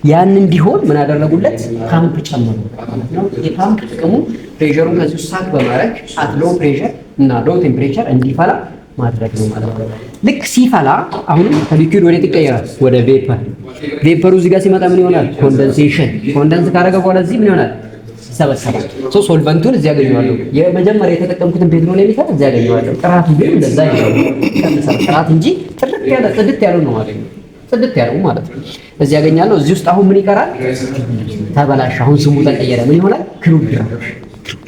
S1: ያን እንዲሆን ምን አደረጉለት? ፓምፕ ጨመሩ ማለት ነው። የፓምፕ ጥቅሙ ፕሬሸሩን ከዚህ ሳክ በማድረግ አት ሎ ፕሬሸር እና ሎ ቴምፕሬቸር እንዲፈላ ማድረግ ነው ማለት ነው። ልክ ሲፈላ አሁንም ከሊኩዊድ ወደ ይቀየራል ወደ ቬፐር። ቬፐሩ እዚህ ጋር ሲመጣ ምን ይሆናል? ኮንደንሴሽን። ኮንደንስ ካደረገ በኋላ እዚህ ምን ይሆናል? ይሰበሰባል። ሶ ሶልቨንቱን እዚህ ያገኘዋለሁ። የመጀመሪያ የተጠቀምኩትን ፔትሮሊየም ኬሚካል እዚህ ያገኘዋለሁ። ጥራቱ ግን እንደዛ ይሆናል። ጥራት እንጂ ጥርት ያለ ጽድት ያለው ነው ማለት ነው። ጽድት ያለው ማለት ነው። እዚህ ያገኛለሁ። እዚህ ውስጥ አሁን ምን ይቀራል? ተበላሽ። አሁን ስሙ ተቀየረ። ምን ይሆናል? ክሩድ ድራግ።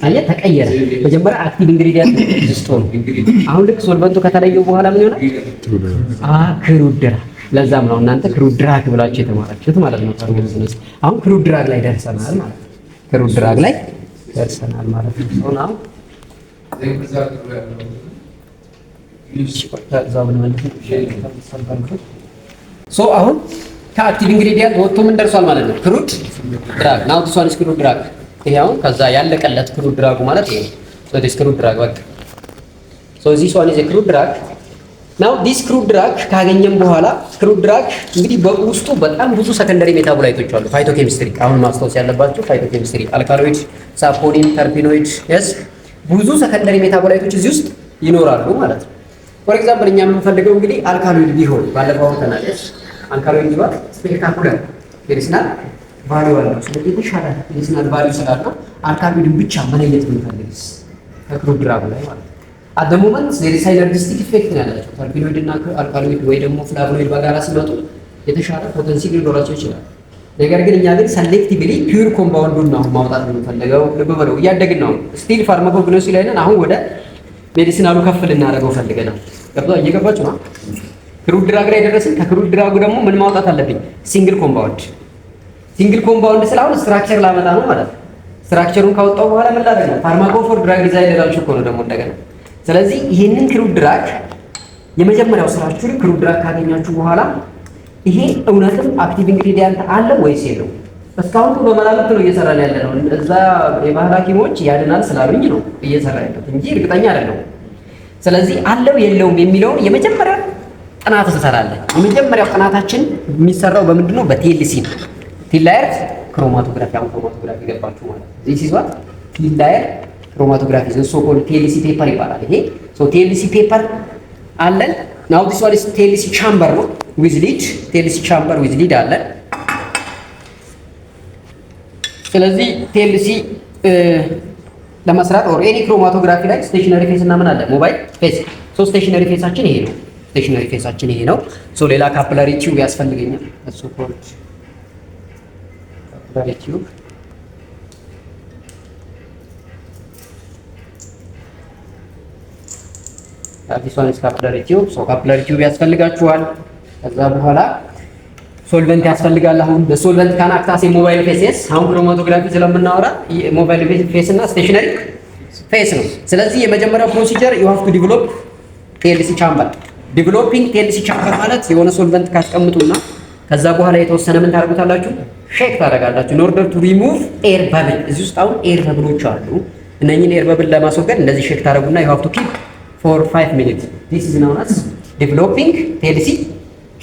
S1: አየህ፣ ተቀየረ። መጀመሪያ አክቲቭ ኢንግሪዲየንት ውስጥ ነው። አሁን ልክ ሶልቨንቱ ከተለየው በኋላ ምን ይሆናል? ክሩድ ድራግ። ለዛም ነው እናንተ ክሩድ ድራግ ብላችሁ የተማራችሁት ማለት ነው። አሁን ክሩድ ድራግ ላይ ደርሰናል ማለት ነው። ክሩድ ድራግ ላይ ደርሰናል ማለት ነው። አሁን አሁን ከአክቲቭ ኢንግሪዲየንት ወጥቶ ምን ደርሷል ማለት ነው? ክሩድ ድራግ ናው ዲስ ዋን ኢዝ ክሩድ ድራግ። ይሄ አሁን ከዛ ያለቀለት ክሩድ ድራጉ ማለት ይሄ ሶ ዲስ ክሩድ ድራግ በቃ ሶ ዚስ ዋን ኢዝ ኤ ክሩድ ድራግ። ናው ዲስ ክሩድ ድራግ ካገኘን በኋላ ክሩድ ድራግ እንግዲህ በውስጡ በጣም ብዙ ሰከንደሪ ሜታቦላይቶች አሉ። ፋይቶኬሚስትሪ አሁን ማስታወስ ያለባቸው ፋይቶኬሚስትሪ፣ አልካሎይድ፣ ሳፖኒን፣ ተርፒኖይድ የስ ብዙ ሰከንደሪ ሜታቦላይቶች እዚህ ውስጥ ይኖራሉ ማለት ነው። ፎር ኤግዛምፕል እኛ የምንፈልገው እንግዲህ አልካሎይድ ቢሆን ባለፈው ተናገር አልካሎይድ ቢሆን ስፔክታኩላር ሜዲሲናል ቫልዩ አለው። ስለዚህ የተሻለ ሜዲሲናል ቫልዩ ስላለው አልካሎይድን ብቻ መለየት ብንፈልግስ ከክሩድ ድራግ ላይ ማለት ነው። አት ዘ ሞመንት ዜር ኢዝ ሳይነርጂስቲክ ኢፌክት ነው ያላቸው ተርፒኖይድ እና አልካሎይድ ወይ ደግሞ ፍላቮኖይድ በጋራ ሲመጡ የተሻለ ፖቴንሲ ሊኖራቸው ይችላል። ነገር ግን እኛ ግን ሰሌክቲቭሊ ፒውር ኮምፓውንዱን ነው ማውጣት የምንፈልገው። ልብ በለው እያደግን ነው። ስቲል ፋርማኮግኖሲ ላይ ነን። አሁን ወደ ሜዲሲናሉ ከፍ ልናደርገው ፈልገናል። እየገባችሁ ነው? ክሩድ ድራግ ላይ ደረስን። ከክሩድ ድራጉ ደግሞ ምን ማውጣት አለብኝ? ሲንግል ኮምፓውንድ ሲንግል ኮምፓውንድ ስላሁን ስትራክቸር ላመጣ ነው ማለት ነው። ስትራክቸሩን ካወጣው በኋላ ምን ላደርግ ነው? ፋርማኮፎር ድራግ ዲዛይን ላልሽ እኮ ነው ደግሞ እንደገና። ስለዚህ ይህንን ክሩድ ድራግ የመጀመሪያው ስራችሁ ክሩድ ድራግ ካገኛችሁ በኋላ ይሄ እውነትም አክቲቭ ኢንግሪዲየንት አለ ወይስ የለው? እስካሁን በመላምት ነው እየሰራን ያለ ነው። እዛ የባህል ሐኪሞች ያድናል ስላሉኝ ነው እየሰራ ያለው እንጂ እርግጠኛ አይደለሁም። ስለዚህ አለው የለውም የሚለውን የመጀመሪያ ጥናት እንሰራለን። የመጀመሪያው ጥናታችን የሚሰራው በምንድን ነው? በቲኤልሲ ነው። ቲን ላየር ክሮማቶግራፊ። አሁን ክሮማቶግራፊ ገባችሁ ማለት ነው። ዚስ ኢዝ ዋት ቲን ላየር ክሮማቶግራፊ ሶ ኮልድ ቲኤልሲ ፔፐር ይባላል። ይሄ ሶ ቲኤልሲ ፔፐር አለን። ናው ዲስ ዋን ኢዝ ቲኤልሲ ቻምበር ነው ዊዝ ሊድ። ቲኤልሲ ቻምበር ዊዝ ሊድ አለን። ስለዚህ ቲኤልሲ ለመስራት ኦር ኤኒ ክሮማቶግራፊ ላይ ስቴሽነሪ ፌስ እና ምን አለ? ሞባይል ፌስ። ሶ ስቴሽነሪ ፌሳችን ይሄ ነው። ስቴሽነሪ ፌሳችን ይሄ ነው። ሶ ሌላ ካፕላሪ ቲዩብ ያስፈልገኛል። እሱ ኮልድ ካፕላሪ ቲዩብ አዲስ ዋን ካፕላሪ ቲዩብ። ሶ ካፕላሪ ቲዩብ ያስፈልጋችኋል። ከዛ በኋላ ሶልቨንት ያስፈልጋል። አሁን በሶልቨንት ካናክታስ የሞባይል ፌስ አሁን ክሮማቶግራፊ ስለምናወራ የሞባይል ፌስ እና ስቴሽነሪ ፌስ ነው። ስለዚህ የመጀመሪያው ፕሮሲጀር ዩ ሃቭ ቱ ዲቨሎፕ ቲኤልሲ ቻምበር። ዲቨሎፒንግ ቲኤልሲ ቻምበር ማለት የሆነ ሶልቨንት ካስቀምጡና ከዛ በኋላ የተወሰነ ምን ታደርጉታላችሁ? ሼክ ታደርጋላችሁ። ኢን ኦርደር ቱ ሪሙቭ ኤር በብል። እዚህ ውስጥ አሁን ኤር በብሎች አሉ። እነኚህን ኤር በብል ለማስወገድ እንደዚህ ሼክ ታደርጉና ዩ ሃቭ ቱ ኪፕ ፎር 5 ሚኒትስ። ዲስ ኢዝ ናውን አስ ዲቨሎፒንግ ቲኤልሲ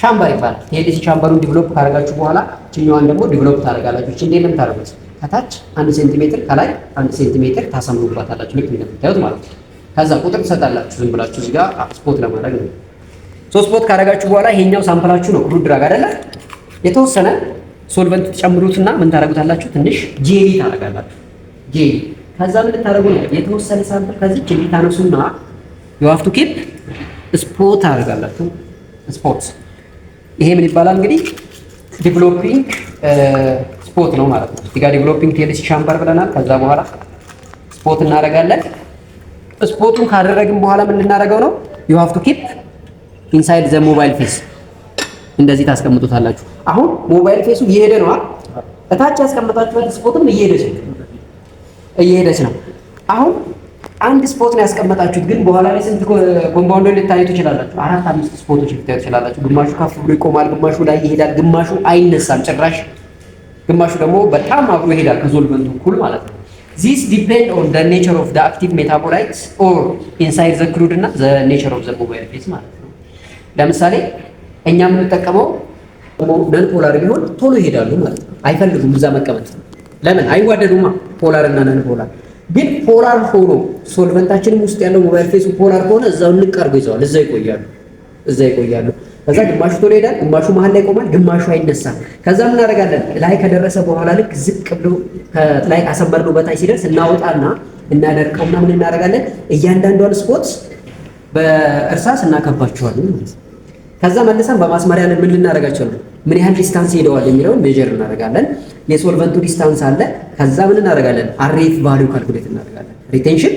S1: ቻምበር ይባላል። ቲኤልሲ ቻምበሩን ዲቨሎፕ ካደረጋችሁ በኋላ እችኛዋን ደግሞ ዲቨሎፕ ታደርጋላችሁ። እቺ እንዴት ነው የምታደርጉት? ከታች 1 ሴንቲሜትር ከላይ 1 ሴንቲሜትር ታሰምሩባታላችሁ። ልክ እንደምታዩት ማለት ነው። ከዛ ቁጥር ትሰጣላችሁ። ዝም ብላችሁ እዚህ ጋር ስፖት ለማድረግ ነው። ሶስት ስፖት ካደረጋችሁ በኋላ ይሄኛው ሳምፕላችሁ ነው ክሩድ ድራግ አይደለ? የተወሰነ ሶልቨንት ትጨምሩትና ምን ታደርጉታላችሁ? ትንሽ ጄሊ ታደርጋላችሁ። ጄሊ ከዛ ምን ልታደርጉ ነው? የተወሰነ ሳምፕል ከዚህ ጄሊ ታነሱና you have to keep ስፖት ታደርጋላችሁ። ስፖት ይሄ ምን ይባላል እንግዲህ? ዲቨሎፒንግ ስፖት ነው ማለት ነው። እዚህ ጋር ዲቨሎፒንግ ቲኤልሲ ቻምበር ብለናል። ከዛ በኋላ ስፖት እናደርጋለን። ስፖቱን ካደረግን በኋላ ምን ልናደርገው ነው? you have to keep inside the mobile face እንደዚህ ታስቀምጡታላችሁ። አሁን ሞባይል ፌሱ እየሄደ ነው አይደል? እታች ያስቀምጣችኋል። ስፖትም እየሄደች ነው። አሁን አንድ ስፖት ነው ያስቀመጣችሁት፣ ግን በኋላ ላይ ስንት ኮምፓውንድ ልታዩ ትችላላችሁ? 4-5 ስፖቶች ልታዩ ትችላላችሁ። ግማሹ ከፍ ብሎ ይቆማል፣ ግማሹ ላይ ይሄዳል፣ ግማሹ አይነሳም ጭራሽ፣ ግማሹ ደግሞ በጣም አብሮ ይሄዳል ከሶልቨንቱ እኩል ማለት ነው። This depend on the nature of the active metabolites or inside the crude እና the nature of the mobile phase ማለት ነው። ለምሳሌ እኛ የምንጠቀመው ነን ፖላር ቢሆን ቶሎ ይሄዳሉ ማለት ነው። አይፈልጉም እዛ መቀመጥ። ለምን? አይዋደዱማ ፖላር እና ነን ፖላር። ግን ፖላር ሆኖ ሶልቨንታችንም ውስጥ ያለው ሞባይል ፌሱ ፖላር ከሆነ እዛው ንቅ አድርገው ይዘዋል። እዛ ይቆያሉ። ከዛ ግማሹ ቶሎ ይሄዳል፣ ግማሹ መሀል ላይ ይቆማል፣ ግማሹ አይነሳም። ከዛ ምን እናደርጋለን? ላይ ከደረሰ በኋላ ልክ ዝቅ ብሎ ላይ ካሰመርነው በታች ሲደርስ እናወጣና እናደርቀውና ምን እናደርጋለን? እያንዳንዷን ስፖት በእርሳስ እናከባቸዋለን ማለት ነው። ከዛ መልሰን በማስመሪያ ምን ልናደርጋቸው ነው? ምን ያህል ዲስታንስ ሄደዋል የሚለውን ሜጀር እናደርጋለን። የሶልቨንቱ ዲስታንስ አለ። ከዛ ምን እናደርጋለን? አሬት ቫልዩ ካልኩሌት እናደርጋለን። ሪቴንሽን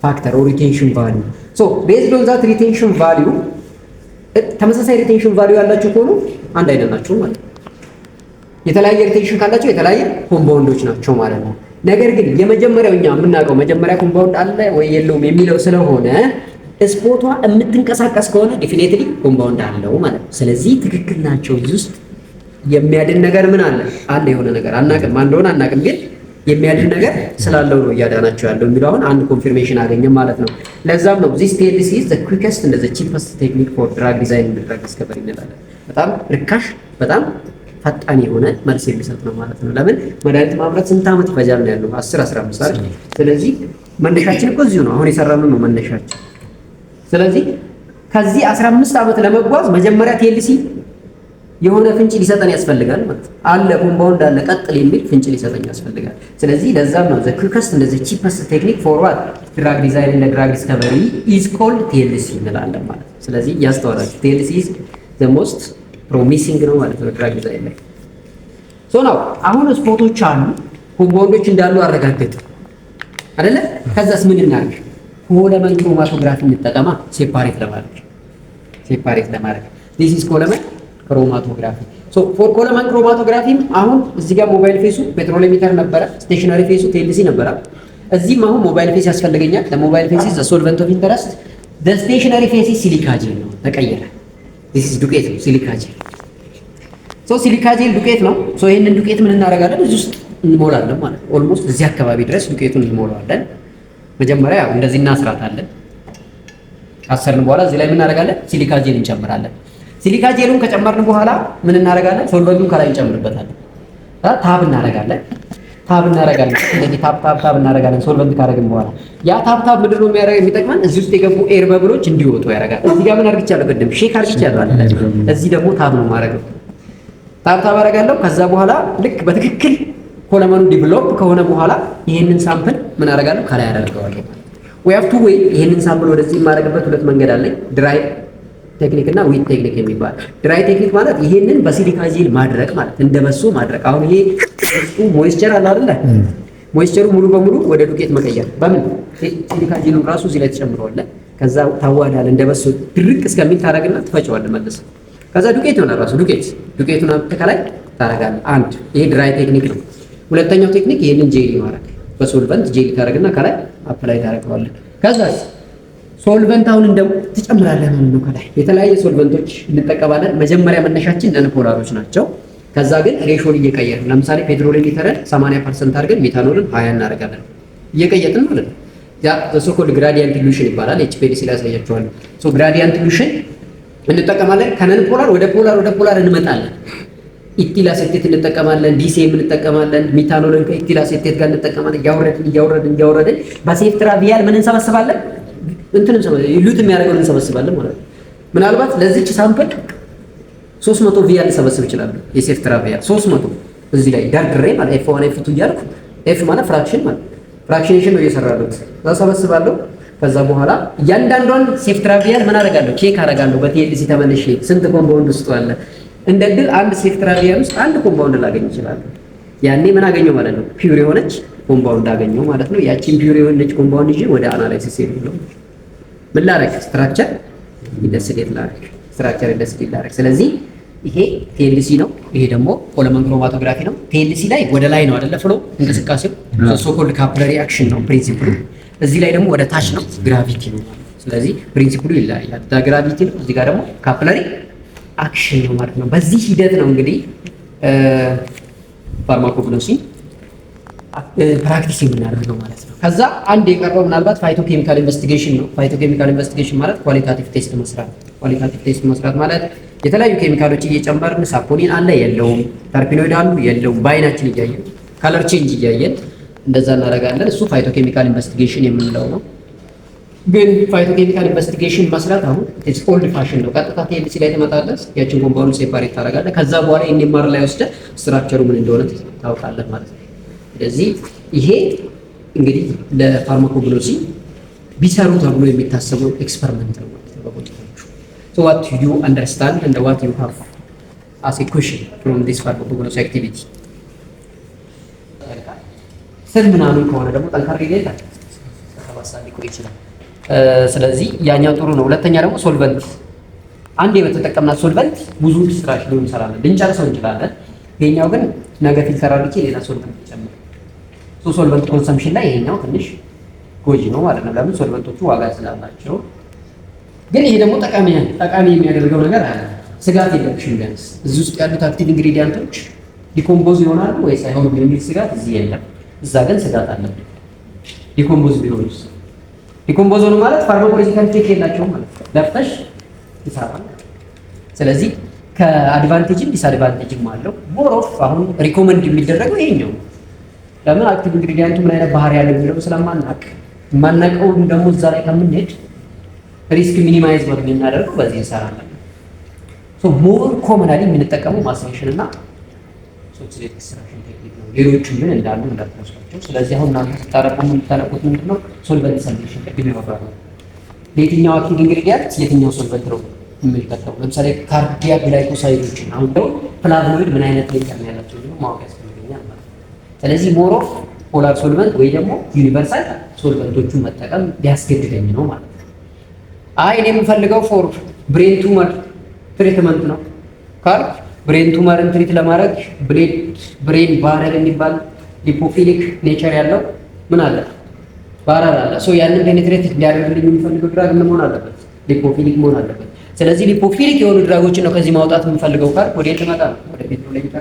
S1: ፋክተር ኦር ሪቴንሽን ቫልዩ። ሶ ቤዝድ ኦን ዛት ሪቴንሽን ቫልዩ ተመሳሳይ ሪቴንሽን ቫልዩ ያላችሁ ከሆኑ አንድ አይነት ናቸው ማለት ነው። የተለያየ ሪቴንሽን ካላቸው የተለያየ ኮምፓውንዶች ናቸው ማለት ነው። ነገር ግን የመጀመሪያው እኛ የምናውቀው መጀመሪያ ኮምፓውንድ አለ ወይ የለውም የሚለው ስለሆነ ስፖቷ የምትንቀሳቀስ ከሆነ ዴፊኔትሊ ኮምፓውንድ አለው ማለት ነው። ስለዚህ ትክክል ናቸው። እዚህ ውስጥ የሚያድን ነገር ምን አለ? የሆነ ነገር አናውቅም፣ ማን እንደሆነ አናውቅም፣ ግን የሚያድን ነገር ስላለው ነው እያዳናቸው ያለው የሚለው አሁን አንድ ኮንፊርሜሽን አገኘም ማለት ነው። ለዛም ነው this TLC is the quickest and the cheapest technique for drug design and drug discovery እንላለን። በጣም ርካሽ፣ በጣም ፈጣን የሆነ መልስ የሚሰጥ ነው ማለት ነው። ለምን መድኃኒት ማምረት ስንት ዓመት ይፈጃል ነው ያለው? 10-15 አይደል? ስለዚህ መነሻችን እኮ እዚሁ ነው። አሁን የሰራነው ነው መነሻችን። ስለዚህ ከዚህ 15 ዓመት ለመጓዝ መጀመሪያ ቲኤልሲ የሆነ ፍንጭ ሊሰጠን ያስፈልጋል ማለት ነው። አለ ኮምፓውንድ አለ ቀጥል የሚል ፍንጭ ሊሰጠን ያስፈልጋል። ስለዚህ ለዛም ነው the quickest and the cheapest technique for what drug design and drug discovery is called TLC እንላለን ማለት ነው። ስለዚህ ያስተዋላችሁ TLC is the most promising ነው ማለት ነው drug design ላይ። ሶ ነው አሁን ስፖቶች አሉ ኮምፓውንዶች እንዳሉ አረጋግጥ አይደለ? ከዛስ ምን እናድርግ? ኮለመን ክሮማቶግራፊ እንጠቀማ ሴፓሬት ለማድረግ this is ኮለመን ክሮማቶግራፊ። ፎር ኮለመን ክሮማቶግራፊም አሁን እዚህ ጋር ሞባይል ፌሱ ፔትሮሌሚተር ነበረ፣ ስቴሽነሪ ፌሱ ቲኤልሲ ነበረ። እዚህም አሁን ሞባይል ፌስ ያስፈልገኛል። ለሞባይል ፌስ ዘ ሶልቨንት ኦፍ ኢንተረስት ዘ ስቴሽነሪ ፌስ ሲሊካ ጄል ነው፣ ተቀየረ። ዲስ ኢዝ ዱቄት ነው፣ ሲሊካ ጄል። ሲሊካ ጄል ዱቄት ነው። ይሄንን ዱቄት ምን እናደርጋለን? እዚህ ውስጥ እንሞላለን ማለት ነው። ኦልሞስት እዚህ አካባቢ ድረስ ዱቄቱን እንሞላዋለን። መጀመሪያ ያው እንደዚህ እናስራታለን። ካሰርን በኋላ እዚህ ላይ ምን እናደርጋለን? ሲሊካ ጄል እንጨምራለን። ሲሊካ ጄሉን ከጨመርን በኋላ ምን እናደርጋለን? ሶልቨንቱን ከላይ እንጨምርበታለን። ታብ እናደርጋለን። እንደዚህ ታብ እናደርጋለን። ሶልቨንት ካደረግን በኋላ ያ ታብ ምንድን ነው የሚጠቅመን? እዚህ ውስጥ የገቡ ኤር በብሎች እንዲወጡ ያደርጋል። እዚህ ጋር ምን አድርግቻለሁ? ቅድም ሼክ አድርግቻለሁ አይደል? እዚህ ደግሞ ታብ ነው የማደርገው። ታብ አደርጋለሁ። ከዛ በኋላ ልክ በትክክል ኮለመኑ ዲቨሎፕ ከሆነ በኋላ ይሄንን ሳምፕል ምን አደርጋለሁ? ከላይ አደርገዋለሁ። ወይ አፍቱ ወይ ይሄንን ሳምፕል ወደዚህ የማደርግበት ሁለት መንገድ አለኝ። ድራይ ቴክኒክ እና ዊት ቴክኒክ የሚባል። ድራይ ቴክኒክ ማለት ይሄንን በሲሊካ ጄል ማድረቅ ማለት እንደበሶ ማድረቅ። አሁን ይሄ ውስጡ ሞይስቸር አለ አይደለ? ሞይስቸሩ ሙሉ በሙሉ ወደ ዱቄት መቀየር። በምን ሲሊካ ጄሉን ራሱ እዚህ ላይ ተጨምረዋለህ። ከዛ ታዋዳለህ እንደበሶ ድርቅ እስከሚል ታረግና ትፈጨዋለህ መልስ። ከዛ ዱቄት ይሆናል ራሱ ዱቄቱን ከላይ ታረጋለህ። አንድ ይሄ ድራይ ቴክኒክ ነው። ሁለተኛው ቴክኒክ ይሄንን ጄሊ ማድረግ። በሶልቨንት ጄሊ ታረግና ከላይ አፕላይ ታረጋለህ። ከዛ ሶልቨንት አሁን እንደው ትጨምራለህ ማለት ነው። ከላይ የተለያየ ሶልቨንቶች እንጠቀማለን። መጀመሪያ መነሻችን ነንፖላሮች ናቸው። ከዛ ግን ሬሾን እየቀየርን ለምሳሌ ፔትሮሌሚተርን 80% አድርገን ሜታኖልን 20 እናደርጋለን። እየቀየጥን ማለት ነው። ያ ሶኮል ግራዲየንት ኢሉሽን ይባላል። ኤችፒኤልሲ ላይ ያሳያችኋለሁ። ግራዲየንት ኢሉሽን እንጠቀማለን። ከነንፖላር ወደ ፖላር እንመጣለን። ኢቲል አሴቴት እንጠቀማለን። ዲሲኤም እንጠቀማለን። ሜታኖልን ከኢቲል አሴቴት ጋር እንጠቀማለን። እያወረድን በሴፍትራቪያል ምን እንሰበስባለን? ሉት የሚያደርገውን እንሰበስባለን ማለት ነው። ምናልባት ለዚች ሳምፕል 300 ቪያል ልሰበስብ ይችላል። የሴፍትራ ቪያል 300 እዚህ ላይ ደርድሬ ማለት F1 F2 እያልኩ ኤፍ ማለት ፍራክሽን ማለት ፍራክሽኔሽን ነው እየሰራሁት። ሰበስባለሁ። ከዛ በኋላ እያንዳንዷን ሴፍትራ ቪያል ምን አደርጋለሁ? ቼክ አደርጋለሁ በቲኤልሲ ተመልሼ ስንት ኮምፓውንድ ውስጥ አለ። እንደ ድል አንድ ሴፍትራ ቪያል ውስጥ አንድ ኮምፓውንድ ላገኝ ይችላል። ያኔ ምን አገኘው ማለት ነው? ፒውር የሆነች ኮምፓውንድ አገኘው ማለት ነው። ያቺን ፒውር የሆነች ኮምፓውንድ ይዤ ወደ አናላይሲስ ሄድኩ። ምን ላደርግ? ስትራክቸር ኢንደስቲሌት ላደርግ። ስለዚህ ይሄ ቲኤልሲ ነው። ይሄ ደግሞ ኮለመን ክሮማቶግራፊ ነው። ቲኤልሲ ላይ ወደ ላይ ነው አይደለ? ፍሎ እንቅስቃሴው ሶኮልድ ካፕለሪ አክሽን ነው ፕሪንሲፕሉ። እዚህ ላይ ደግሞ ወደ ታች ነው፣ ግራቪቲ ነው። ስለዚህ ፕሪንሲፕሉ ይለያያል። ግራቪቲ ነው፣ እዚህ ጋር ደግሞ ካፕለሪ አክሽን ነው ማለት ነው። በዚህ ሂደት ነው እንግዲህ ፋርማኮግኖሲ ፕራክቲስ የምናደርገው ማለት ነው። ከዛ አንድ የቀረው ምናልባት ፋይቶኬሚካል ኢንቨስቲጌሽን ነው። ፋይቶኬሚካል ኢንቨስቲጌሽን ማለት ኳሊታቲቭ ቴስት መስራት ማለት የተለያዩ ኬሚካሎች እየጨመርን ሳፖኒን አለ የለውም፣ ተርፒኖይድ አሉ የለውም፣ በአይናችን እያየን ከለር ቼንጅ እያየን እንደዛ እናደርጋለን። እሱ ፋይቶኬሚካል ኢንቨስቲጌሽን የምንለው ነው። ግን ፋይቶኬሚካል ኢንቨስቲጌሽን መስራት አሁን ኢትስ ኦልድ ፋሽን ነው። ቀጥታ ቲኤልሲ ላይ ትመጣለህ፣ ያችን ኮምፓውንድ ሴፓሬት ታደርጋለህ። ከዛ በኋላ ኤንኤምአር ላይ ወስደህ ስትራክቸሩ ምን እንደሆነ ታውቃለህ ማለት ነው። ስለዚህ ይሄ እንግዲህ ለፋርማኮግኖሲ ቢሰሩ ተብሎ የሚታሰበው ኤክስፐሪመንት ነው ማለት ነው በቦታዎቹ። So what you understand and what you have as a question from this pharmacognosy activity. ስል ምናምን ከሆነ ደግሞ ጠንካራ ይላል ተባሳሊ ቆይ ይችላል። ስለዚህ ያኛው ጥሩ ነው። ሁለተኛ ደግሞ ሶልቨንት አንዴ በተጠቀምናት ሶልቨንት ብዙ ስራሽ ሊሆን ይችላል፣ ልንጨርሰው እንችላለን። ይሄኛው ግን ነገ ፊልተር አድርጌ ሌላ ሶልቨንት ይጨምራል። ሶልቨንት ኮንሰምፕሽን ላይ ይሄኛው ትንሽ ጎጂ ነው ማለት ነው። ለምን? ሶልቨንቶቹ ዋጋ ስላላቸው። ግን ይሄ ደግሞ ጠቃሚ የሚያደርገው ነገር አለ። ስጋት የለብሽም። ቢያንስ እዚህ ውስጥ ያሉት አክቲቭ ኢንግሪዲየንቶች ዲኮምፖዝ ይሆናሉ ወይስ አይሆኑም የሚል ስጋት እዚህ የለም። እዛ ግን ስጋት አለብን። ዲኮምፖዝ ቢሆንስ? ዲኮምፖዝ ሆነ ማለት ፋርማኮሎጂካል ቼክ የላቸውም ማለት ነው። ለፍተሽ ይሰራል። ስለዚህ ከአድቫንቴጅም ዲስአድቫንቴጅም አለው። ሞር ኦፍ አሁን ሪኮመንድ የሚደረገው ይሄኛው። ለምን? አክቲቭ ኢንግሪዲየንቱ ምን አይነት ባህሪ ያለው የሚለው ስለማናውቅ የማናውቀውን ደግሞ እዛ ላይ ከምንሄድ ሪስክ ሚኒማይዝ ነው የምናደርገው። በዚህ እንሰራለን። ሞር ኮመናሊ የምንጠቀመው ማስሜሽን እና ሶፍትዌር ኤክስትራክሽን ቴክኒክ ነው። ሌሎችም ግን እንዳሉ እንዳትረሷቸው። ስለዚህ አሁን እናንተ ስታረቁ የምታረቁት ምንድነው? ሶልቨንት ሰሌክሽን ቅድም ያወራነው ለየትኛው አክቲቭ ኢንግሪዲየንት የትኛው ሶልቨንት ነው የምንጠቀመው። ለምሳሌ ካርዲያክ ግላይኮሳይዶችን አሁን ደግሞ ፍላቮኖይድ ምን አይነት ኔቸር ነው ያላቸው ነው ማወቅ ያስፈልገኛል ማለት ነው። ስለዚህ ሞር ኦፍ ፖላር ሶልቨንት ወይ ደግሞ ዩኒቨርሳል ሶልቨንቶቹን መጠቀም ሊያስገድደኝ ነው ማለት ነው። አይ እኔ የምፈልገው ፎር ብሬን ቱመር ትሪትመንት ነው ካል ብሬን ቱመርን ትሪት ለማድረግ ብሬን ባረር የሚባል ሊፖፊሊክ ኔቸር ያለው ምን አለ ባረር አለ። ሶ ያንን ፔኔትሬት እንዲያደርግልኝ የሚፈልገው ድራግ ምን መሆን አለበት? ሊፖፊሊክ መሆን አለበት። ስለዚህ ሊፖፊሊክ የሆኑ ድራጎችን ነው ከዚህ ማውጣት የምፈልገው ካል ወደ የት መጣ? ወደ ፔትሮሌሚክ